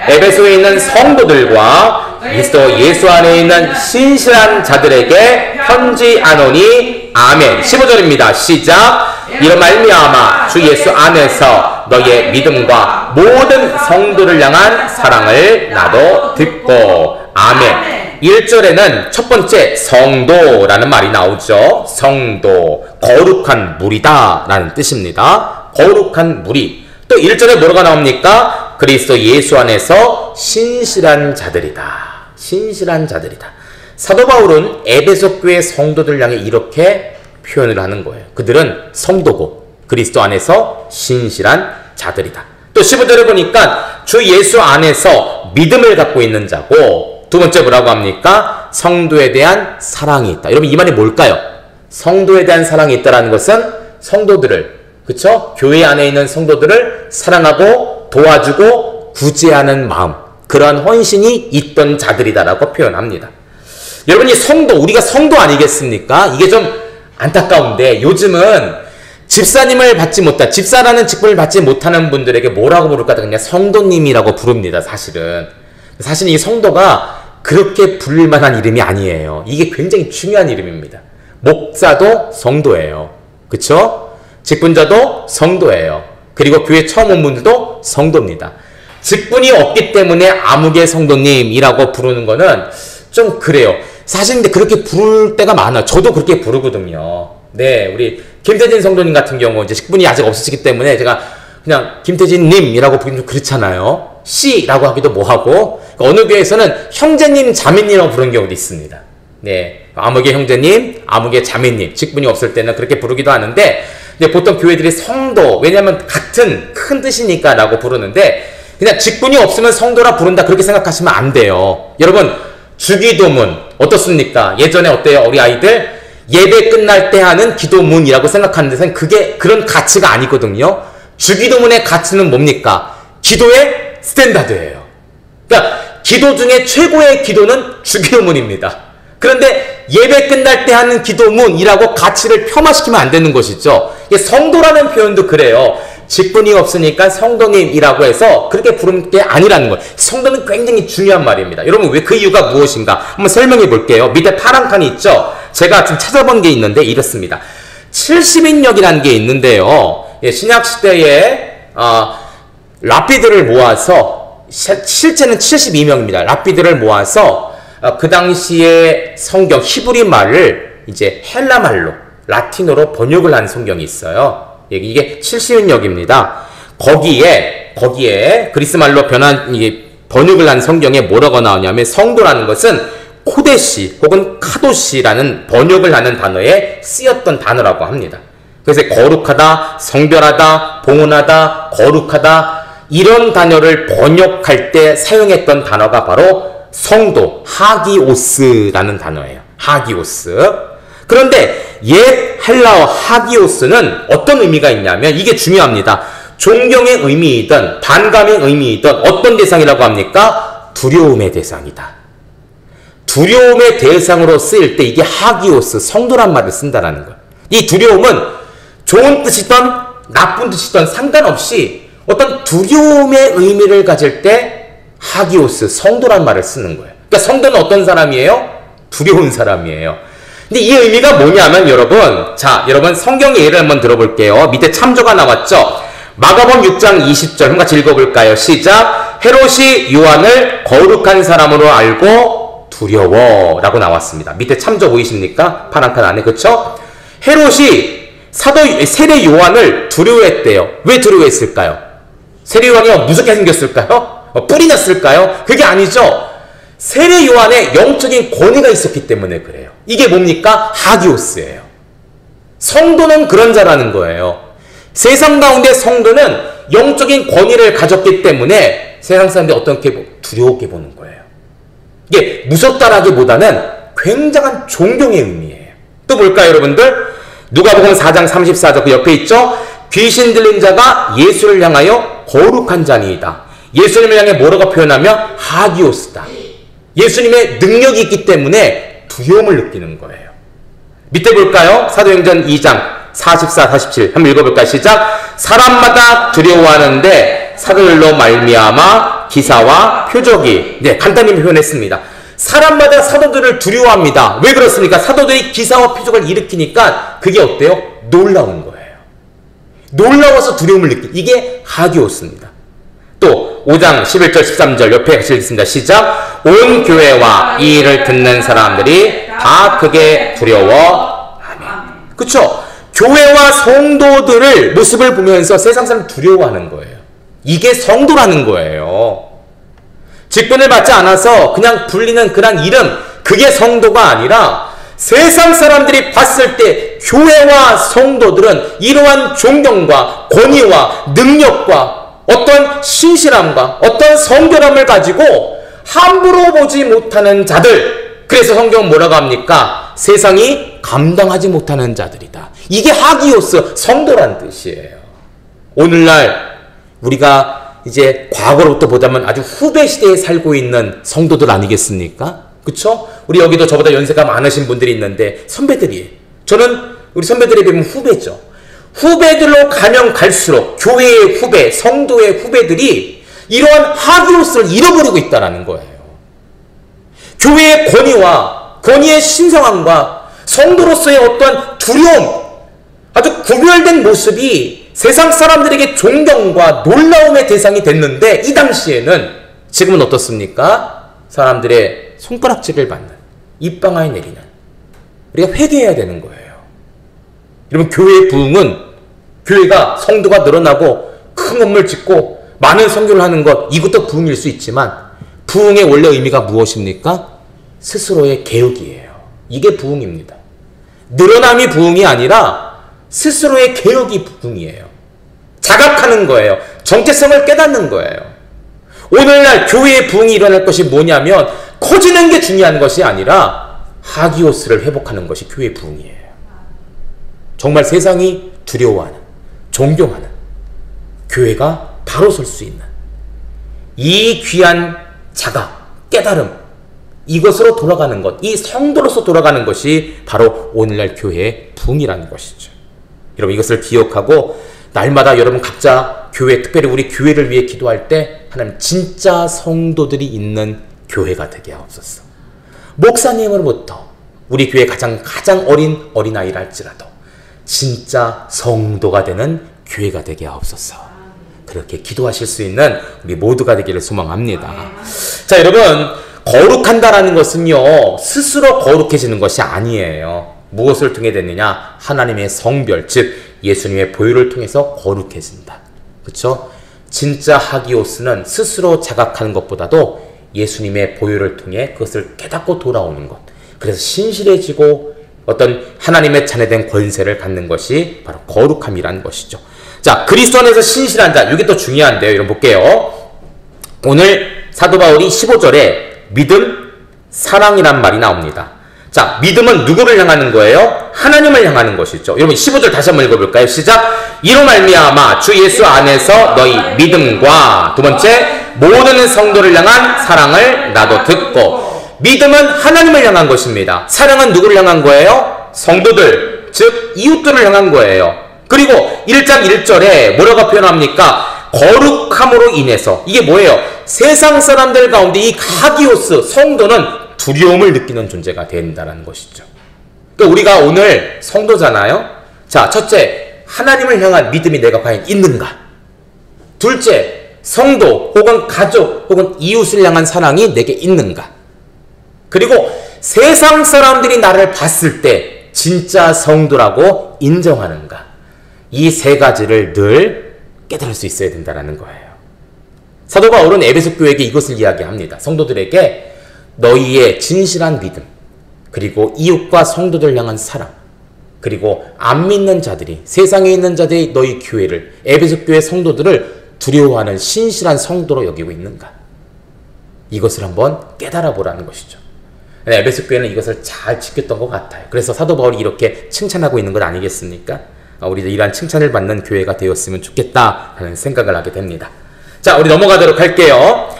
에베소에 있는 성도들과 그리스도 예수 안에 있는 신실한 자들에게 편지하노니 아멘. 15절입니다. 시작! 이로 말미암아 주 예수 안에서 너희의 믿음과 모든 성도를 향한 사랑을 나도 듣고 아멘. 1절에는 첫 번째 성도라는 말이 나오죠. 성도, 거룩한 무리다 라는 뜻입니다. 거룩한 무리. 또 1절에 뭐가 나옵니까? 그리스도 예수 안에서 신실한 자들이다. 신실한 자들이다. 사도 바울은 에베소 교회 성도들 향해 이렇게 표현을 하는 거예요. 그들은 성도고 그리스도 안에서 신실한 자들이다. 또 15절에 보니까 주 예수 안에서 믿음을 갖고 있는 자고 두 번째 뭐라고 합니까? 성도에 대한 사랑이 있다. 여러분 이 말이 뭘까요? 성도에 대한 사랑이 있다는 것은 성도들을, 그쵸? 교회 안에 있는 성도들을 사랑하고 도와주고 구제하는 마음, 그러한 헌신이 있던 자들이다라고 표현합니다. 여러분 이 성도, 우리가 성도 아니겠습니까? 이게 좀 안타까운데 요즘은 집사님을 받지 못한, 집사라는 직분을 받지 못하는 분들에게 뭐라고 부를까? 그냥 성도님이라고 부릅니다. 사실은 이 성도가 그렇게 부를 만한 이름이 아니에요. 이게 굉장히 중요한 이름입니다. 목사도 성도예요. 그쵸? 직분자도 성도예요. 그리고 교회 처음 온 분들도 성도입니다. 직분이 없기 때문에 아무개 성도님이라고 부르는 거는 좀 그래요. 사실 근데 그렇게 부를 때가 많아요. 저도 그렇게 부르거든요. 네, 우리 김태진 성도님 같은 경우 이제 직분이 아직 없으시기 때문에 제가 그냥 김태진님이라고 부르기 좀 그렇잖아요. 씨라고 하기도 뭐하고, 어느 교회에서는 형제님, 자매님이라고 부르는 경우도 있습니다. 네, 아무개 형제님, 아무개 자매님, 직분이 없을 때는 그렇게 부르기도 하는데, 근데 보통 교회들이 성도, 왜냐하면 같은 큰 뜻이니까 라고 부르는데, 그냥 직분이 없으면 성도라 부른다 그렇게 생각하시면 안 돼요. 여러분, 주기도문 어떻습니까? 예전에 어때요? 우리 아이들 예배 끝날 때 하는 기도문이라고 생각하는 데서는 그게 그런 가치가 아니거든요. 주기도문의 가치는 뭡니까? 기도의 스탠다드예요. 그러니까 기도 중에 최고의 기도는 주기도문입니다. 그런데 예배 끝날 때 하는 기도문이라고 가치를 폄하시키면 안 되는 것이죠. 성도라는 표현도 그래요. 직분이 없으니까 성도님이라고 해서 그렇게 부르는 게 아니라는 거예요. 성도는 굉장히 중요한 말입니다. 여러분 왜 그 이유가 무엇인가 한번 설명해 볼게요. 밑에 파란 칸이 있죠. 제가 좀 찾아본 게 있는데 이렇습니다. 70인역이라는 게 있는데요. 신약시대에 랍비들을 모아서, 실제는 72명입니다. 랍비들을 모아서 그 당시에 성경 히브리 말을 이제 헬라 말로, 라틴어로 번역을 한 성경이 있어요. 이게 70인역입니다. 거기에 그리스 말로 번역을 한 성경에 뭐라고 나오냐면 성도라는 것은 코데시 혹은 카도시라는 번역을 하는 단어에 쓰였던 단어라고 합니다. 그래서 거룩하다, 성별하다, 봉헌하다, 거룩하다 이런 단어를 번역할 때 사용했던 단어가 바로 성도, 하기오스라는 단어예요. 하기오스. 그런데 옛 헬라어 하기오스는 어떤 의미가 있냐면 이게 중요합니다. 존경의 의미이든 반감의 의미이든 어떤 대상이라고 합니까? 두려움의 대상이다. 두려움의 대상으로 쓰일 때 이게 하기오스, 성도란 말을 쓴다는 거예요. 이 두려움은 좋은 뜻이든 나쁜 뜻이든 상관없이 어떤 두려움의 의미를 가질 때 하기오스, 성도란 말을 쓰는 거예요. 그러니까 성도는 어떤 사람이에요? 두려운 사람이에요. 근데 이 의미가 뭐냐면 여러분 성경의 예를 한번 들어볼게요. 밑에 참조가 나왔죠. 마가복음 6장 20절 한번 같이 읽어볼까요? 시작. 헤롯이 요한을 거룩한 사람으로 알고 두려워라고 나왔습니다. 밑에 참조 보이십니까? 파란 칸 안에. 그쵸? 헤롯이 세례 요한을 두려워했대요. 왜 두려워했을까요? 세례 요한이 무섭게 생겼을까요? 뿔이 났을까요? 그게 아니죠. 세례 요한의 영적인 권위가 있었기 때문에 그래요. 이게 뭡니까? 하기오스예요. 성도는 그런 자라는 거예요. 세상 가운데 성도는 영적인 권위를 가졌기 때문에 세상 사람들이 어떻게 두려웠게 보는 거예요. 이게 무섭다라기보다는 굉장한 존경의 의미예요. 또 뭘까요, 여러분들? 누가복음 4장 34절 그 옆에 있죠? 귀신 들린 자가 예수를 향하여 거룩한 자니이다. 예수님을 향해 뭐라고 표현하면 하기오스다. 예수님의 능력이 있기 때문에 두려움을 느끼는 거예요. 밑에 볼까요? 사도행전 2장 44, 47 한번 읽어볼까요? 시작. 사람마다 두려워하는데 사도들로 말미암아 기사와 표적이, 네, 간단히 표현했습니다. 사람마다 사도들을 두려워합니다. 왜 그렇습니까? 사도들이 기사와 표적을 일으키니까 그게 어때요? 놀라운 거예요. 놀라워서 두려움을 느끼. 이게 하기오스입니다. 또 5장 11절 13절 옆에 같이 읽겠습니다. 시작. 온 교회와 이 일을 듣는 사람들이 다 크게 두려워하며. 그쵸? 교회와 성도들을 모습을 보면서 세상 사람 두려워하는 거예요. 이게 성도라는 거예요. 직분을 받지 않아서 그냥 불리는 그런 이름, 그게 성도가 아니라 세상 사람들이 봤을 때 교회와 성도들은 이러한 존경과 권위와 능력과 어떤 신실함과 어떤 성결함을 가지고 함부로 보지 못하는 자들. 그래서 성경은 뭐라고 합니까? 세상이 감당하지 못하는 자들이다. 이게 하기오스, 성도란 뜻이에요. 오늘날 우리가 이제 과거로부터 보자면 아주 후배 시대에 살고 있는 성도들 아니겠습니까? 그쵸? 우리 여기도 저보다 연세가 많으신 분들이 있는데 선배들이에요. 저는 우리 선배들에 비하면 후배죠. 후배들로 가면 갈수록 교회의 후배, 성도의 후배들이 이러한 하기오스를 잃어버리고 있다는 거예요. 교회의 권위의 신성함과 성도로서의 어떤 두려움, 아주 구별된 모습이 세상 사람들에게 존경과 놀라움의 대상이 됐는데 이 당시에는 지금은 어떻습니까? 사람들의 손가락질을 받는, 입방아에 내리는, 우리가 회개해야 되는 거예요. 여러분, 교회의 부흥은 교회가 성도가 늘어나고 큰 건물 짓고 많은 선교를 하는 것, 이것도 부흥일 수 있지만 부흥의 원래 의미가 무엇입니까? 스스로의 개혁이에요. 이게 부흥입니다. 늘어남이 부흥이 아니라 스스로의 개혁이 부흥이에요. 자각하는 거예요. 정체성을 깨닫는 거예요. 오늘날 교회의 부흥이 일어날 것이 뭐냐면 커지는 게 중요한 것이 아니라 하기오스를 회복하는 것이 교회의 부흥이에요. 정말 세상이 두려워하는, 존경하는 교회가 바로 설 수 있는 이 귀한 자각, 깨달음, 이것으로 돌아가는 것, 이 성도로서 돌아가는 것이 바로 오늘날 교회의 부흥이라는 것이죠. 여러분, 이것을 기억하고 날마다 여러분 각자 교회, 특별히 우리 교회를 위해 기도할 때 하나님 진짜 성도들이 있는 교회가 되게 하옵소서. 목사님으로부터 우리 교회 가장 어린 어린아이라 할지라도 진짜 성도가 되는 교회가 되게 하옵소서. 그렇게 기도하실 수 있는 우리 모두가 되기를 소망합니다. 자, 여러분, 거룩한다라는 것은요, 스스로 거룩해지는 것이 아니에요. 무엇을 통해 됐느냐? 하나님의 성별, 즉 예수님의 보혈을 통해서 거룩해진다. 그렇죠? 진짜 하기오스는 스스로 자각하는 것보다도 예수님의 보혈을 통해 그것을 깨닫고 돌아오는 것. 그래서 신실해지고 어떤 하나님의 자녀된 권세를 갖는 것이 바로 거룩함이라는 것이죠. 자, 그리스도 안에서 신실한 자, 이게 또 중요한데요. 여러분 볼게요. 오늘 사도 바울이 15절에 믿음, 사랑이란 말이 나옵니다. 자, 믿음은 누구를 향하는 거예요? 하나님을 향하는 것이죠. 여러분 15절 다시 한번 읽어볼까요? 시작. 이로 말미암아 주 예수 안에서 너희 믿음과 두 번째 모든 성도를 향한 사랑을 나도 듣고. 믿음은 하나님을 향한 것입니다. 사랑은 누구를 향한 거예요? 성도들, 즉 이웃들을 향한 거예요. 그리고 1장 1절에 뭐라고 표현합니까? 거룩함으로 인해서. 이게 뭐예요? 세상 사람들 가운데 이 하기오스, 성도는 두려움을 느끼는 존재가 된다는 것이죠. 그러니까 우리가 오늘 성도잖아요. 자, 첫째, 하나님을 향한 믿음이 내가 과연 있는가? 둘째, 성도 혹은 가족 혹은 이웃을 향한 사랑이 내게 있는가? 그리고 세상 사람들이 나를 봤을 때 진짜 성도라고 인정하는가? 이 세 가지를 늘 깨달을 수 있어야 된다는 거예요. 사도 바울은 에베소 교회에게 이것을 이야기합니다. 성도들에게 너희의 진실한 믿음, 그리고 이웃과 성도들 향한 사랑, 그리고 안 믿는 자들이, 세상에 있는 자들이 너희 교회를, 에베소 교회 성도들을 두려워하는 신실한 성도로 여기고 있는가? 이것을 한번 깨달아 보라는 것이죠. 에베소 교회는 이것을 잘 지켰던 것 같아요. 그래서 사도 바울이 이렇게 칭찬하고 있는 것 아니겠습니까? 우리도 이러한 칭찬을 받는 교회가 되었으면 좋겠다 하는 생각을 하게 됩니다. 자, 우리 넘어가도록 할게요.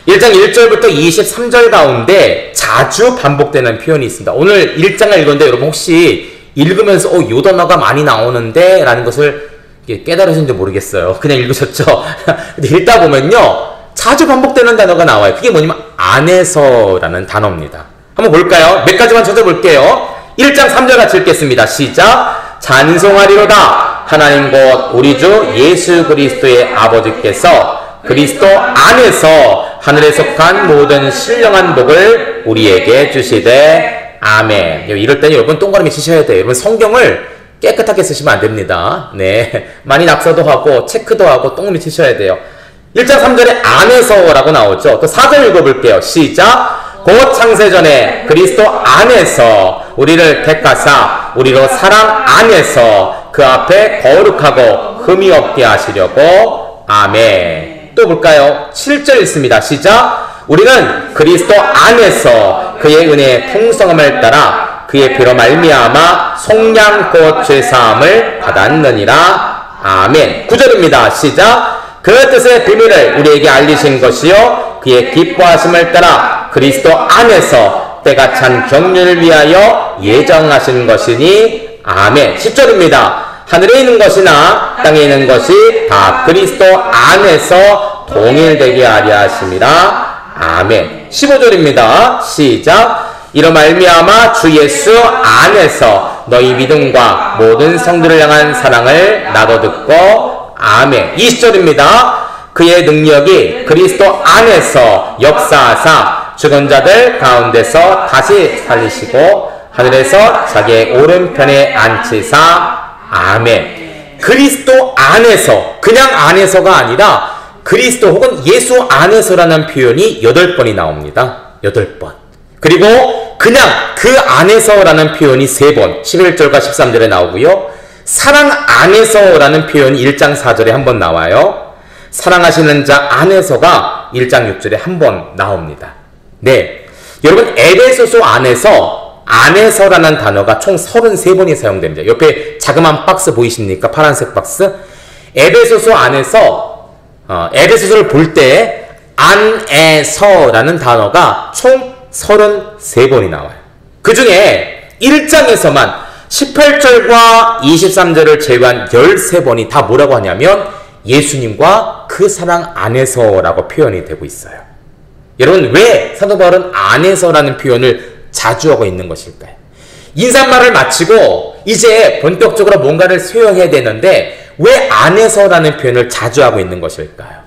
1장 1절부터 23절 가운데 자주 반복되는 표현이 있습니다. 오늘 1장을 읽었는데 여러분 혹시 읽으면서 요 단어가 많이 나오는데 라는 것을 깨달으셨는지 모르겠어요. 그냥 읽으셨죠? 근데 읽다 보면요 자주 반복되는 단어가 나와요. 그게 뭐냐면 안에서라는 단어입니다. 한번 볼까요? 몇 가지만 찾아볼게요. 1장 3절 같이 읽겠습니다. 시작! 찬송하리로다 하나님 곧 우리 주 예수 그리스도의 아버지께서 그리스도 안에서 하늘에 속한 모든 신령한 복을 우리에게 주시되 아멘. 이럴 때는 여러분 동그라미 치셔야 돼요. 여러분 성경을 깨끗하게 쓰시면 안 됩니다. 네, 많이 낙서도 하고 체크도 하고 동그라미 치셔야 돼요. 1장 3절에 안에서라고 나오죠. 또 4절 읽어볼게요. 시작! 곧 창세전에 그리스도 안에서 우리를 택하사 우리로 사랑 안에서 그 앞에 거룩하고 흠이 없게 하시려고 아멘. 또 볼까요? 7절 있습니다. 시작! 우리는 그리스도 안에서 그의 은혜의 풍성함을 따라 그의 피로 말미암아 속량 곧 죄사함을 받았느니라. 아멘. 9절입니다. 시작! 그 뜻의 비밀을 우리에게 알리신 것이요 그의 기뻐하심을 따라 그리스도 안에서 때가 찬 경륜을 위하여 예정하신 것이니. 아멘. 10절입니다. 하늘에 있는 것이나 땅에 있는 것이 다 그리스도 안에서 동일되게 하려 하심이라. 아멘. 15절입니다. 시작! 이로 말미암아 주 예수 안에서 너희 믿음과 모든 성도를 향한 사랑을 나도 듣고. 아멘. 20절입니다. 그의 능력이 그리스도 안에서 역사하사 죽은 자들 가운데서 다시 살리시고 하늘에서 자기의 오른편에 앉히사. 아멘. 그리스도 안에서, 그냥 안에서가 아니라 그리스도 혹은 예수 안에서라는 표현이 8번이 나옵니다. 8번. 그리고 그냥 그 안에서라는 표현이 3번, 11절과 13절에 나오고요. 사랑 안에서라는 표현이 1장 4절에 한 번 나와요. 사랑하시는 자 안에서가 1장 6절에 한 번 나옵니다. 네, 여러분 에베소서 안에서라는 단어가 총 33번이 사용됩니다. 옆에 자그마한 박스 보이십니까? 파란색 박스. 에베소서 안에서 에베소서를 볼 때 안에서라는 단어가 총 33번이 나와요. 그 중에 1장에서만 18절과 23절을 제외한 13번이 다 뭐라고 하냐면 예수님과 그 사랑 안에서라고 표현이 되고 있어요. 여러분 왜 사도 바울은 안에서라는 표현을 자주 하고 있는 것일까요? 인사말을 마치고 이제 본격적으로 뭔가를 수용해야 되는데 왜 안에서라는 표현을 자주 하고 있는 것일까요?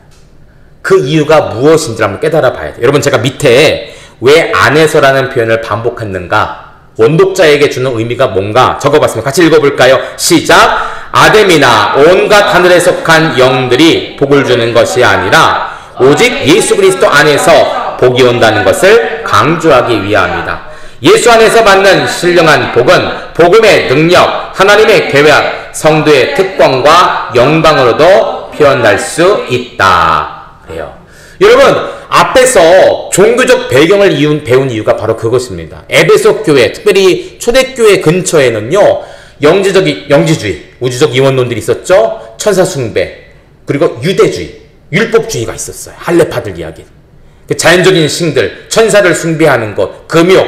그 이유가 무엇인지 한번 깨달아 봐야 돼요. 여러분 제가 밑에 왜 안에서라는 표현을 반복했는가, 원독자에게 주는 의미가 뭔가 적어봤습니다. 같이 읽어볼까요? 시작! 아담이나 온갖 하늘에 속한 영들이 복을 주는 것이 아니라 오직 예수 그리스도 안에서 복이 온다는 것을 강조하기 위함이다. 예수 안에서 받는 신령한 복은 복음의 능력, 하나님의 계획, 성도의 특권과 영광으로도 표현할 수 있다. 그래요. 여러분 앞에서 종교적 배경을 배운 이유가 바로 그것입니다. 에베소 교회, 특별히 초대교회 근처에는요 영지주의, 우주적 이원론들이 있었죠. 천사 숭배, 그리고 유대주의, 율법주의가 있었어요. 할례파들 이야기. 자연적인 신들, 천사를 숭배하는 것, 금욕,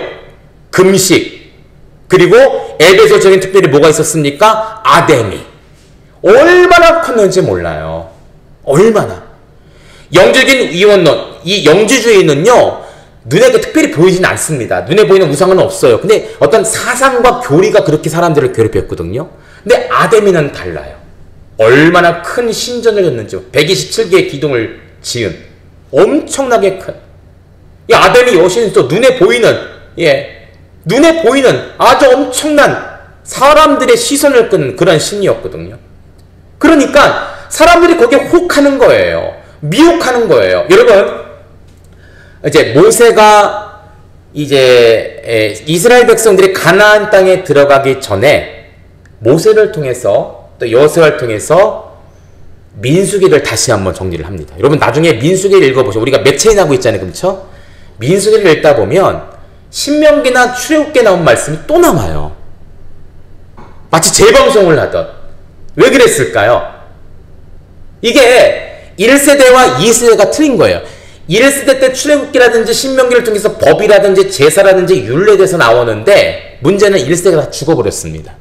금식, 그리고 에베소적인 특별히 뭐가 있었습니까? 아데미. 얼마나 컸는지 몰라요. 얼마나. 영적인 이원론, 이 영지주의는요 눈에 특별히 보이진 않습니다. 눈에 보이는 우상은 없어요. 근데 어떤 사상과 교리가 그렇게 사람들을 괴롭혔거든요. 근데 아데미는 달라요. 얼마나 큰 신전을 졌는지, 127개의 기둥을 지은 엄청나게 큰 이 아데미 여신은 또 눈에 보이는 아주 엄청난 사람들의 시선을 끄는 그런 신이었거든요. 그러니까 사람들이 거기에 혹하는 거예요. 미혹하는 거예요. 여러분 이제 모세가 이제 이스라엘 백성들이 가나안 땅에 들어가기 전에 모세를 통해서 또 여호수아를 통해서 민수기를 다시 한번 정리를 합니다. 여러분 나중에 민수기를 읽어보세요. 우리가 매체인하고 있잖아요. 그렇죠? 민수기를 읽다 보면 신명기나 출애굽기에 나온 말씀이 또 남아요. 마치 재방송을 하던. 왜 그랬을까요? 이게 1세대와 2세대가 틀린 거예요. 1세대 때 출애굽기라든지 신명기를 통해서 법이라든지 제사라든지 율례에 대해서 나오는데 문제는 1세대가 다 죽어버렸습니다.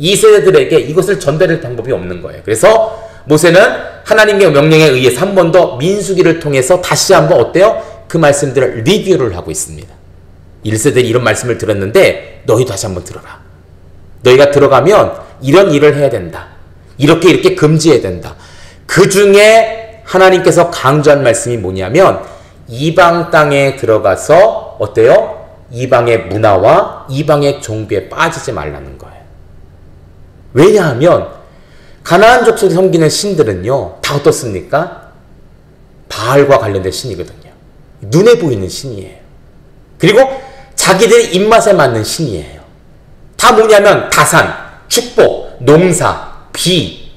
2세대들에게 이것을 전달할 방법이 없는 거예요. 그래서 모세는 하나님의 명령에 의해서 한 번 더 민수기를 통해서 다시 한번 어때요? 그 말씀들을 리뷰를 하고 있습니다. 1세대들이 이런 말씀을 들었는데 너희도 다시 한번 들어라. 너희가 들어가면 이런 일을 해야 된다. 이렇게 금지해야 된다. 그 중에 하나님께서 강조한 말씀이 뭐냐면 이방 땅에 들어가서 어때요? 이방의 문화와 이방의 종교에 빠지지 말라는 거예요. 왜냐하면 가나안 족속이 섬기는 신들은요 다 어떻습니까? 바알과 관련된 신이거든요. 눈에 보이는 신이에요. 그리고 자기들의 입맛에 맞는 신이에요. 다 뭐냐면 다산, 축복, 농사, 비,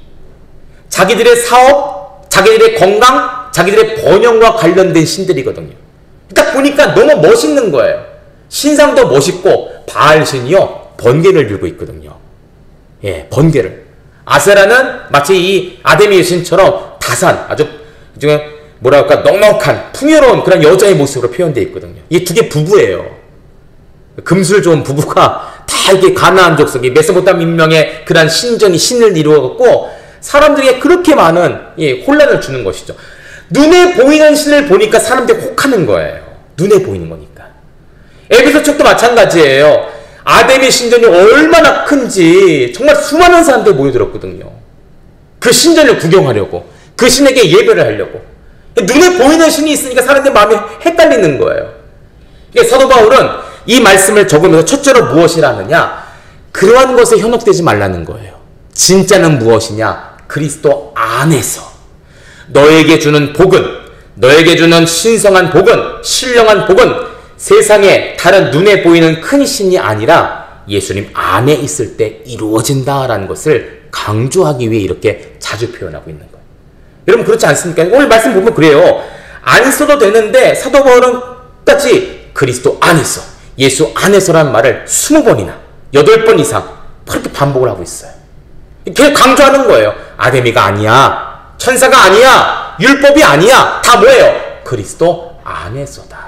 자기들의 사업, 자기들의 건강, 자기들의 번영과 관련된 신들이거든요. 딱 보니까 너무 멋있는 거예요. 신상도 멋있고 바알 신이요 번개를 들고 있거든요. 예, 번개를. 아세라는 마치 이 아데미 신처럼 다산, 아주 뭐랄까 넉넉한 풍요로운 그런 여자의 모습으로 표현되어 있거든요. 이 두 개 부부예요. 금술 좋은 부부가 다 이렇게 가나안 족속이 메소포타미아 민명의 그런 신을 이루어갖고 사람들에게 그렇게 많은 혼란을 주는 것이죠. 눈에 보이는 신을 보니까 사람들이 혹하는 거예요. 눈에 보이는 거니까. 에베소 척도 마찬가지예요. 아데미 신전이 얼마나 큰지 정말 수많은 사람들이 모여들었거든요. 그 신전을 구경하려고, 그 신에게 예배를 하려고. 눈에 보이는 신이 있으니까 사람들 마음이 헷갈리는 거예요. 사도 바울은 이 말씀을 적으면서 첫째로 무엇이라 하느냐? 그러한 것에 현혹되지 말라는 거예요. 진짜는 무엇이냐? 그리스도 안에서 너에게 주는 복은, 너에게 주는 신성한 복은, 신령한 복은 세상에 다른 눈에 보이는 큰 신이 아니라 예수님 안에 있을 때 이루어진다라는 것을 강조하기 위해 이렇게 자주 표현하고 있는 거예요. 여러분 그렇지 않습니까? 오늘 말씀 보면 그래요. 안 써도 되는데 사도 바울은 똑같이 그리스도 안에서, 예수 안에서라는 말을 20번이나 8번 이상 그렇게 반복을 하고 있어요. 계속 강조하는 거예요. 아데미가 아니야, 천사가 아니야, 율법이 아니야, 다 뭐예요? 그리스도 안에서다.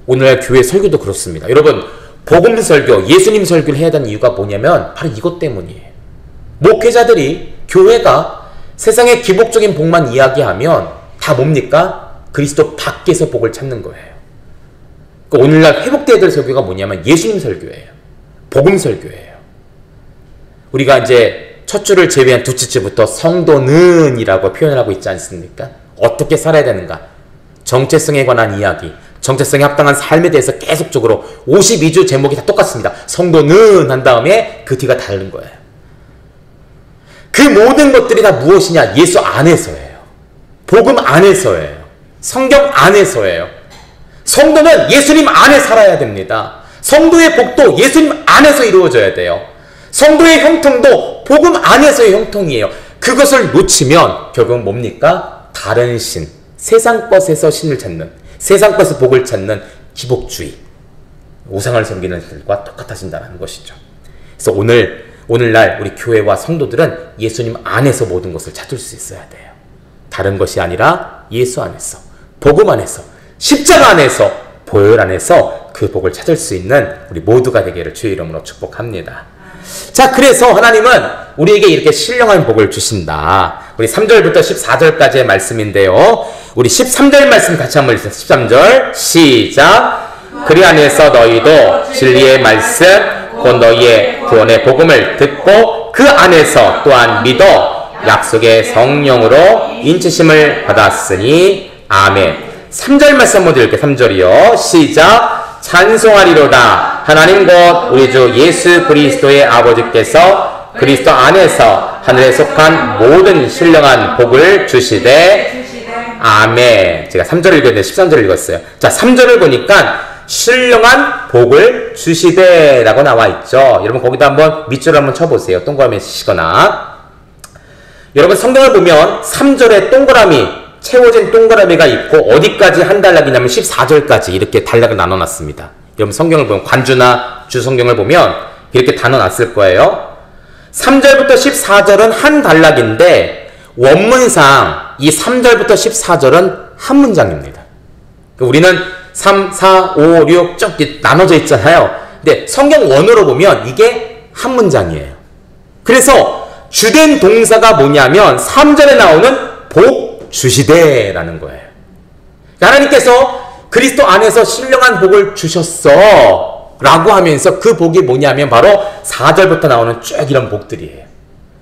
오늘날 교회 설교도 그렇습니다. 여러분 복음 설교, 예수님 설교를 해야 되는 이유가 뭐냐면 바로 이것 때문이에요. 목회자들이, 교회가 세상의 기복적인 복만 이야기하면 다 뭡니까? 그리스도 밖에서 복을 찾는 거예요. 그러니까 오늘날 회복돼야 될 설교가 뭐냐면 예수님 설교예요. 복음 설교예요. 우리가 이제 첫 줄을 제외한 두째 주부터 성도는 이라고 표현을 하고 있지 않습니까? 어떻게 살아야 되는가? 정체성에 관한 이야기, 정체성에 합당한 삶에 대해서 계속적으로 52주 제목이 다 똑같습니다. 성도는 한 다음에 그 뒤가 다른 거예요. 그 모든 것들이 다 무엇이냐? 예수 안에서예요. 복음 안에서예요. 성경 안에서예요. 성도는 예수님 안에 살아야 됩니다. 성도의 복도 예수님 안에서 이루어져야 돼요. 성도의 형통도 복음 안에서의 형통이에요. 그것을 놓치면 결국은 뭡니까? 다른 신, 세상 것에서 신을 찾는, 세상 것에서 복을 찾는 기복주의, 우상을 섬기는 것들과 똑같아진다는 것이죠. 그래서 오늘날 우리 교회와 성도들은 예수님 안에서 모든 것을 찾을 수 있어야 돼요. 다른 것이 아니라 예수 안에서, 복음 안에서, 십자가 안에서, 보혈 안에서 그 복을 찾을 수 있는 우리 모두가 되기를 주의 이름으로 축복합니다. 자, 그래서 하나님은 우리에게 이렇게 신령한 복을 주신다. 우리 3절부터 14절까지의 말씀인데요. 우리 13절 말씀 같이 한번 읽습니다. 13절 시작. 그리 안에서 너희도 진리의 말씀 곧 너희의 구원의 복음을 듣고 그 안에서 또한 믿어 약속의 성령으로 인치심을 받았으니 아멘. 3절 말씀 한번 읽을게요. 3절이요. 시작. 찬송하리로다. 하나님 곧 우리 주 예수 그리스도의 아버지께서 그리스도 안에서 하늘에 속한 모든 신령한 복을 주시되 아멘. 제가 3절을 읽었는데 13절을 읽었어요. 자, 3절을 보니까 신령한 복을 주시되 라고 나와 있죠. 여러분 거기다 한번 밑줄을 한번 쳐보세요. 동그라미 치시거나. 여러분 성경을 보면 3절에 동그라미 채워진 동그라미가 있고 어디까지 한 단락이냐면 14절까지 이렇게 단락을 나눠놨습니다. 여러분 성경을 보면 관주나 주성경을 보면 이렇게 나눠놨을 거예요. 3절부터 14절은 한 단락인데 원문상 이 3절부터 14절은 한 문장입니다. 우리는 3, 4, 5, 6 쭉 나눠져 있잖아요. 근데 성경 원어로 보면 이게 한 문장이에요. 그래서 주된 동사가 뭐냐면 3절에 나오는 복 주시되라는 거예요. 하나님께서 그리스도 안에서 신령한 복을 주셨어 라고 하면서 그 복이 뭐냐면 바로 4절부터 나오는 쭉 이런 복들이에요.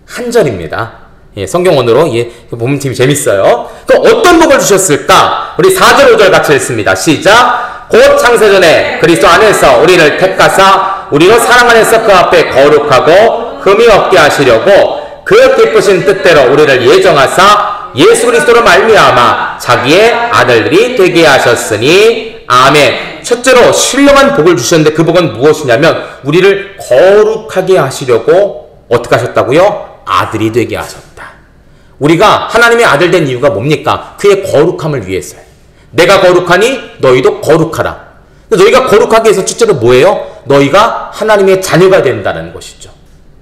한 절입니다. 예, 성경원으로 본문팀이 재밌어요. 그럼 어떤 복을 주셨을까? 우리 4절 5절 같이 읽습니다. 시작. 곧 창세전에 그리스도 안에서 우리를 택하사 우리로 사랑 안에서 그 앞에 거룩하고 흠이 없게 하시려고 그 기쁘신 뜻대로 우리를 예정하사 예수 그리스도로 말미암아 자기의 아들들이 되게 하셨으니 아멘. 첫째로 신령한 복을 주셨는데 그 복은 무엇이냐면 우리를 거룩하게 하시려고 어떻게 하셨다고요? 아들이 되게 하셨다. 우리가 하나님의 아들 된 이유가 뭡니까? 그의 거룩함을 위해서요. 내가 거룩하니 너희도 거룩하라. 너희가 거룩하게 해서 첫째로 뭐예요? 너희가 하나님의 자녀가 된다는 것이죠.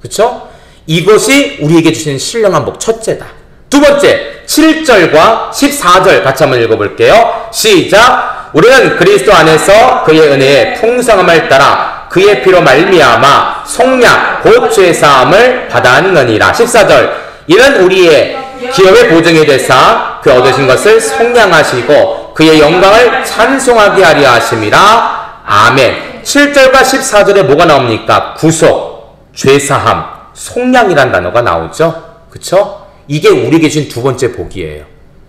그렇죠? 이것이 우리에게 주신 신령한 복 첫째다. 두 번째 7절과 14절 같이 한번 읽어볼게요. 시작. 우리는 그리스도 안에서 그의 은혜의 풍성함을 따라 그의 피로 말미암아 속량 곧 죄사함을 받았느니라. 14절. 이는 우리의 기업의 보증이 되사 그 얻으신 것을 속량하시고 그의 영광을 찬송하게 하려 하심이라. 아멘. 7절과 14절에 뭐가 나옵니까? 구속, 죄사함, 속량이란 단어가 나오죠. 그쵸? 이게 우리에게 주신 두 번째 복이에요.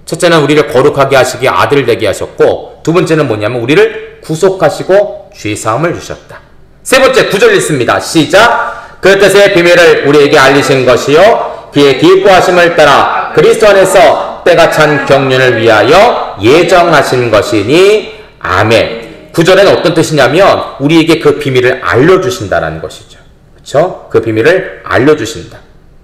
첫째는 우리를 거룩하게 하시기에 아들 되게 하셨고 두 번째는 뭐냐면 우리를 구속하시고 죄사함을 주셨다. 세 번째 9절 읽습니다. 시작. 그 뜻의 비밀을 우리에게 알리신 것이요 그의 기뻐하심을 따라 그리스도 안에서 때가 찬 경륜을 위하여 예정하신 것이니 아멘. 9절에는 어떤 뜻이냐면 우리에게 그 비밀을 알려주신다라는 것이죠. 그렇죠? 그 비밀을 알려주신다.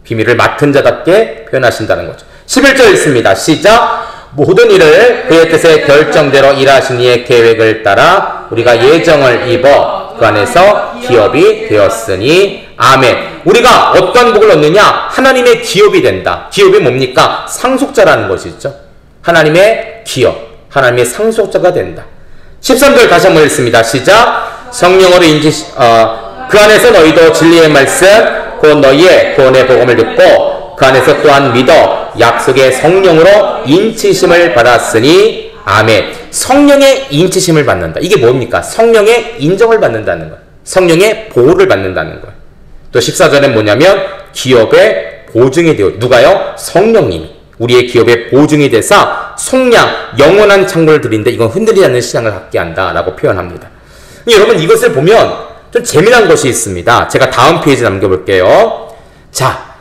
비밀을 맡은 자답게 표현하신다는 거죠. 11절 읽습니다. 시작. 모든 일을 그의 뜻의 결정대로 일하신 이의 계획을 따라 우리가 예정을 입어 그 안에서 기업이 되었으니 아멘. 우리가 어떤 복을 얻느냐? 하나님의 기업이 된다. 기업이 뭡니까? 상속자라는 것이죠. 하나님의 기업, 하나님의 상속자가 된다. 13절 다시 한번 읽습니다. 시작. 성령으로 그 안에서 너희도 진리의 말씀 곧 너희의 구원의 복음을 듣고 그 안에서 또한 믿어 약속의 성령으로 인치심을 받았으니 아멘. 성령의 인치심을 받는다. 이게 뭡니까? 성령의 인정을 받는다는 거예요. 성령의 보호를 받는다는 거예요. 또 14절엔 뭐냐면 기업의 보증이 되어 누가요? 성령님이 우리의 기업의 보증이 되사 속량 영원한 창고를 드린데 이건 흔들리지 않는 신앙을 갖게 한다라고 표현합니다. 여러분 이것을 보면 좀 재미난 것이 있습니다. 제가 다음 페이지 남겨볼게요. 자,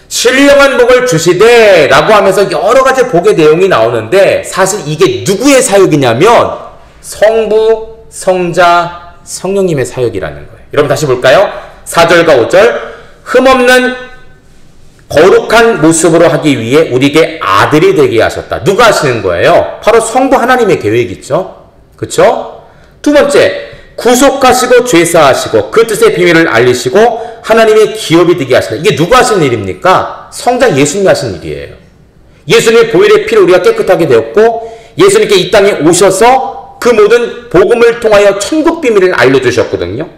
신령한 복을 주시되 라고 하면서 여러 가지 복의 내용이 나오는데 사실 이게 누구의 사역이냐면 성부, 성자, 성령님의 사역이라는 거예요. 여러분 다시 볼까요? 4절과 5절. 흠없는 거룩한 모습으로 하기 위해 우리에게 아들이 되게 하셨다. 누가 하시는 거예요? 바로 성부 하나님의 계획이죠. 그쵸? 두 번째, 구속하시고 죄사하시고 그 뜻의 비밀을 알리시고 하나님의 기업이 되게 하신다. 이게 누가 하신 일입니까? 성자 예수님이 하신 일이에요. 예수님의 보혈의 피로 우리가 깨끗하게 되었고 예수님께 이 땅에 오셔서 그 모든 복음을 통하여 천국 비밀을 알려주셨거든요.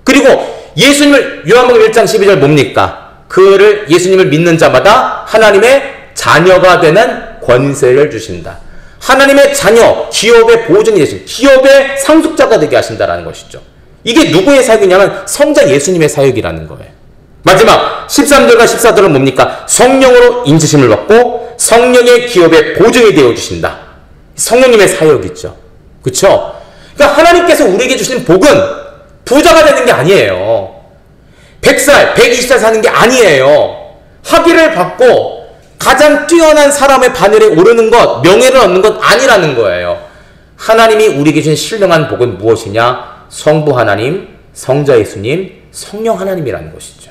그리고 예수님을 요한복음 1장 12절 뭡니까? 그를 예수님을 믿는 자마다 하나님의 자녀가 되는 권세를 주신다. 하나님의 자녀, 기업의 보증이 되신 기업의 상속자가 되게 하신다라는 것이죠. 이게 누구의 사역이냐면 성자 예수님의 사역이라는 거예요. 마지막 13절과 14절은 뭡니까? 성령으로 인치심을 받고 성령의 기업의 보증이 되어주신다. 성령님의 사역이죠. 그쵸? 그러니까 하나님께서 우리에게 주신 복은 부자가 되는 게 아니에요. 100살, 120살 사는 게 아니에요. 학위를 받고 가장 뛰어난 사람의 바늘에 오르는 것, 명예를 얻는 것 아니라는 거예요. 하나님이 우리에게 주신 신령한 복은 무엇이냐? 성부 하나님, 성자 예수님, 성령 하나님이라는 것이죠.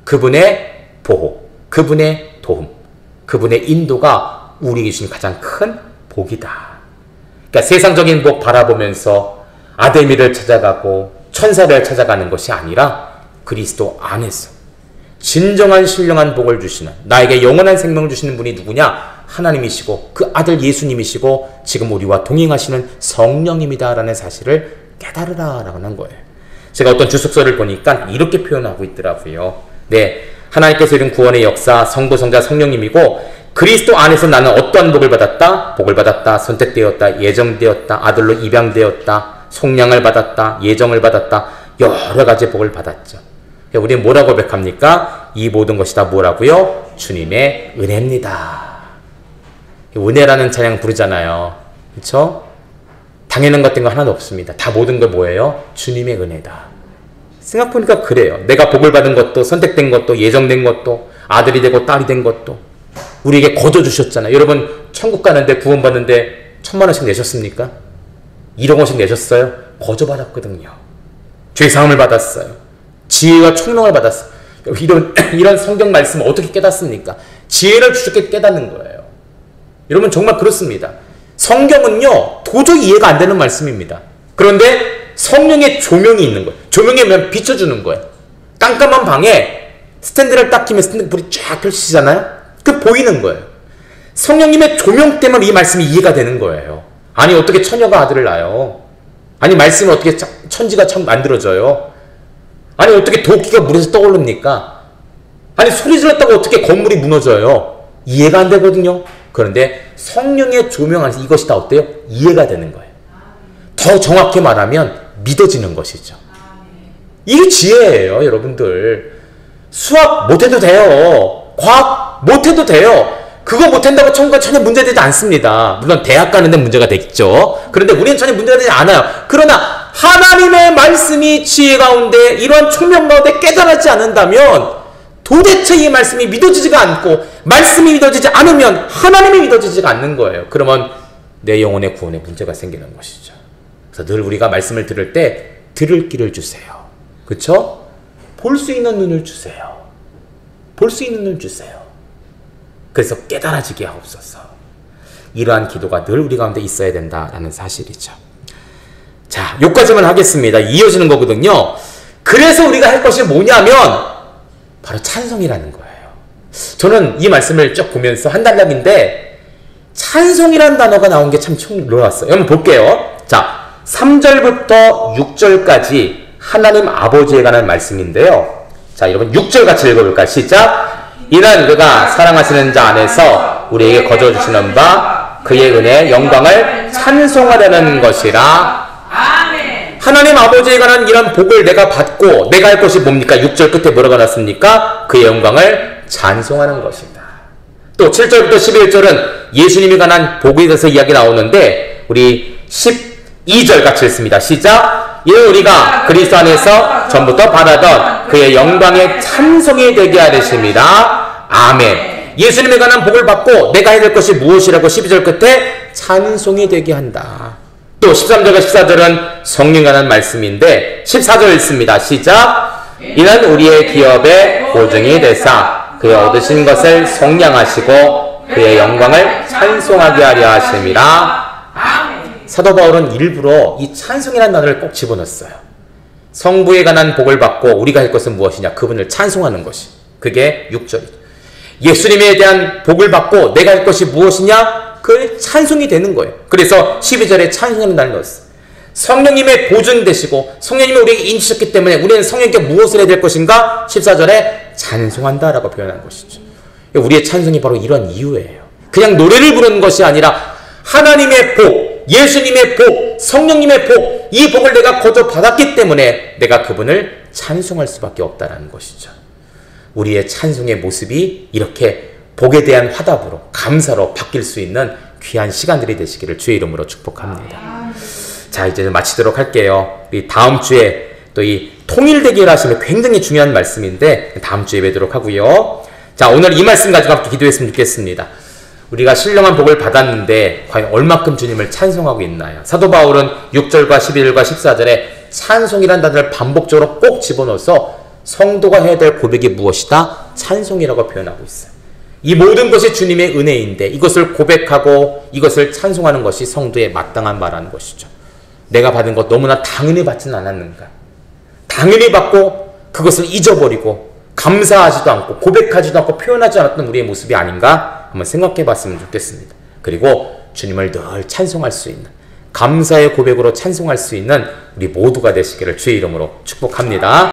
그분의 보호, 그분의 도움, 그분의 인도가 우리에게 주신 가장 큰 복이다. 그러니까 세상적인 복 바라보면서 아데미를 찾아가고 천사를 찾아가는 것이 아니라 그리스도 안에서 진정한 신령한 복을 주시는, 나에게 영원한 생명을 주시는 분이 누구냐? 하나님이시고 그 아들 예수님이시고 지금 우리와 동행하시는 성령님이다라는 사실을 깨달으라 라고 하는 거예요. 제가 어떤 주석서를 보니까 이렇게 표현하고 있더라고요. 네, 하나님께서 이룬 구원의 역사, 성부, 성자, 성령님이고 그리스도 안에서 나는 어떠한 복을 받았다? 복을 받았다, 선택되었다, 예정되었다, 아들로 입양되었다, 속량을 받았다, 예정을 받았다, 여러 가지 복을 받았죠. 우리는 뭐라고 고백합니까? 이 모든 것이 다 뭐라고요? 주님의 은혜입니다. 은혜라는 찬양 부르잖아요. 그렇죠? 당연한 것 같은 거 하나도 없습니다. 다 모든 게 뭐예요? 주님의 은혜다. 생각해보니까 그래요. 내가 복을 받은 것도, 선택된 것도, 예정된 것도, 아들이 되고 딸이 된 것도 우리에게 거저 주셨잖아요. 여러분 천국 가는데 구원받는데 1000,000원씩 내셨습니까? 1억 원씩 내셨어요? 거저 받았거든요. 죄사함을 받았어요. 지혜와 총명을 받았어요. 이런 성경 말씀을 어떻게 깨닫습니까? 지혜를 주셨게 깨닫는 거예요. 여러분 정말 그렇습니다. 성경은요 도저히 이해가 안 되는 말씀입니다. 그런데 성령의 조명이 있는 거예요. 조명이면 비춰주는 거예요. 깜깜한 방에 스탠드를 딱 키면 스탠드 불이 쫙 펼치잖아요. 그 보이는 거예요. 성령님의 조명 때문에 이 말씀이 이해가 되는 거예요. 아니 어떻게 처녀가 아들을 낳아요? 아니 말씀은 어떻게 천지가 참 만들어져요? 아니 어떻게 도끼가 물에서 떠오릅니까? 아니 소리 질렀다고 어떻게 건물이 무너져요? 이해가 안 되거든요. 그런데 성령의 조명 안에서 이것이 다 어때요? 이해가 되는 거예요. 더 정확히 말하면 믿어지는 것이죠. 이게 지혜예요. 여러분들 수학 못해도 돼요. 과학 못해도 돼요. 그거 못한다고 천국가 전혀 문제되지 않습니다. 물론 대학 가는 데 문제가 되겠죠. 그런데 우리는 전혀 문제가 되지 않아요. 그러나 하나님의 말씀이 지혜 가운데 이러한 총명 가운데 깨달지 않는다면 도대체 이 말씀이 믿어지지가 않고 말씀이 믿어지지 않으면 하나님이 믿어지지가 않는 거예요. 그러면 내 영혼의 구원에 문제가 생기는 것이죠. 그래서 늘 우리가 말씀을 들을 때 들을 길을 주세요. 그렇죠? 볼 수 있는 눈을 주세요. 볼 수 있는 눈을 주세요. 그래서 깨달아지게 하옵소서. 이러한 기도가 늘 우리 가운데 있어야 된다라는 사실이죠. 자, 여기까지만 하겠습니다. 이어지는 거거든요. 그래서 우리가 할 것이 뭐냐면 바로 찬송이라는 거예요. 저는 이 말씀을 쭉 보면서 한 단락인데 찬송이라는 단어가 나온 게 참 놀랐어요. 한번 볼게요. 자, 3절부터 6절까지 하나님 아버지에 관한 말씀인데요. 자, 여러분 6절 같이 읽어볼까요? 시작! 이는 그가 사랑하시는 자 안에서 우리에게 거저주시는 바 그의 은혜의 영광을 찬송하려는 것이라.
아멘.
하나님 아버지에 관한 이런 복을 내가 받고 내가 할 것이 뭡니까? 6절 끝에 뭐라고 났습니까? 그의 영광을 찬송하는 것이다. 또 7절부터 11절은 예수님에 관한 복에 대해서 이야기 나오는데 우리 12절 같이 읽습니다. 시작! 이는 우리가 그리스도 안에서 전부터 받았던 그의 영광의 찬송이 되게 하리십니다. 아멘. 예수님에 관한 복을 받고 내가 해야 될 것이 무엇이라고 12절 끝에 찬송이 되게 한다. 또 13절과 14절은 성령에 관한 말씀인데 14절 읽습니다. 시작! 이는 우리의 기업의 보증이 되사 그의 얻으신 것을 속량하시고 그의 영광을 찬송하게 하려 하심이라. 사도 바울은 일부러 이 찬송이라는 단어를 꼭 집어넣었어요. 성부에 관한 복을 받고 우리가 할 것은 무엇이냐? 그분을 찬송하는 것이. 그게 6절이죠. 예수님에 대한 복을 받고 내가 할 것이 무엇이냐? 그 찬송이 되는 거예요. 그래서 12절에 찬송하는 단어를 넣었어요. 성령님의 보증 되시고 성령님이 우리에게 인치셨기 때문에 우리는 성령님께 무엇을 해야 될 것인가? 14절에 찬송한다라고 표현한 것이죠. 우리의 찬송이 바로 이런 이유예요. 그냥 노래를 부르는 것이 아니라 하나님의 복, 예수님의 복, 성령님의 복, 이 복을 내가 거저 받았기 때문에 내가 그분을 찬송할 수밖에 없다는 것이죠. 우리의 찬송의 모습이 이렇게 복에 대한 화답으로, 감사로 바뀔 수 있는 귀한 시간들이 되시기를 주의 이름으로 축복합니다. 자, 이제 마치도록 할게요. 이 다음 주에 또 이 통일되기를 하시면 굉장히 중요한 말씀인데 다음 주에 뵈도록 하고요. 자, 오늘 이 말씀 가지고 함께 기도했으면 좋겠습니다. 우리가 신령한 복을 받았는데 과연 얼마큼 주님을 찬송하고 있나요? 사도 바울은 6절과 11절과 14절에 찬송이라는 단어를 반복적으로 꼭 집어넣어서 성도가 해야 될 고백이 무엇이다? 찬송이라고 표현하고 있어요. 이 모든 것이 주님의 은혜인데 이것을 고백하고 이것을 찬송하는 것이 성도의 마땅한 바라는 것이죠. 내가 받은 것 너무나 당연히 받지는 않았는가? 당연히 받고 그것을 잊어버리고 감사하지도 않고 고백하지도 않고 표현하지 않았던 우리의 모습이 아닌가 한번 생각해 봤으면 좋겠습니다. 그리고 주님을 늘 찬송할 수 있는, 감사의 고백으로 찬송할 수 있는 우리 모두가 되시기를 주의 이름으로 축복합니다.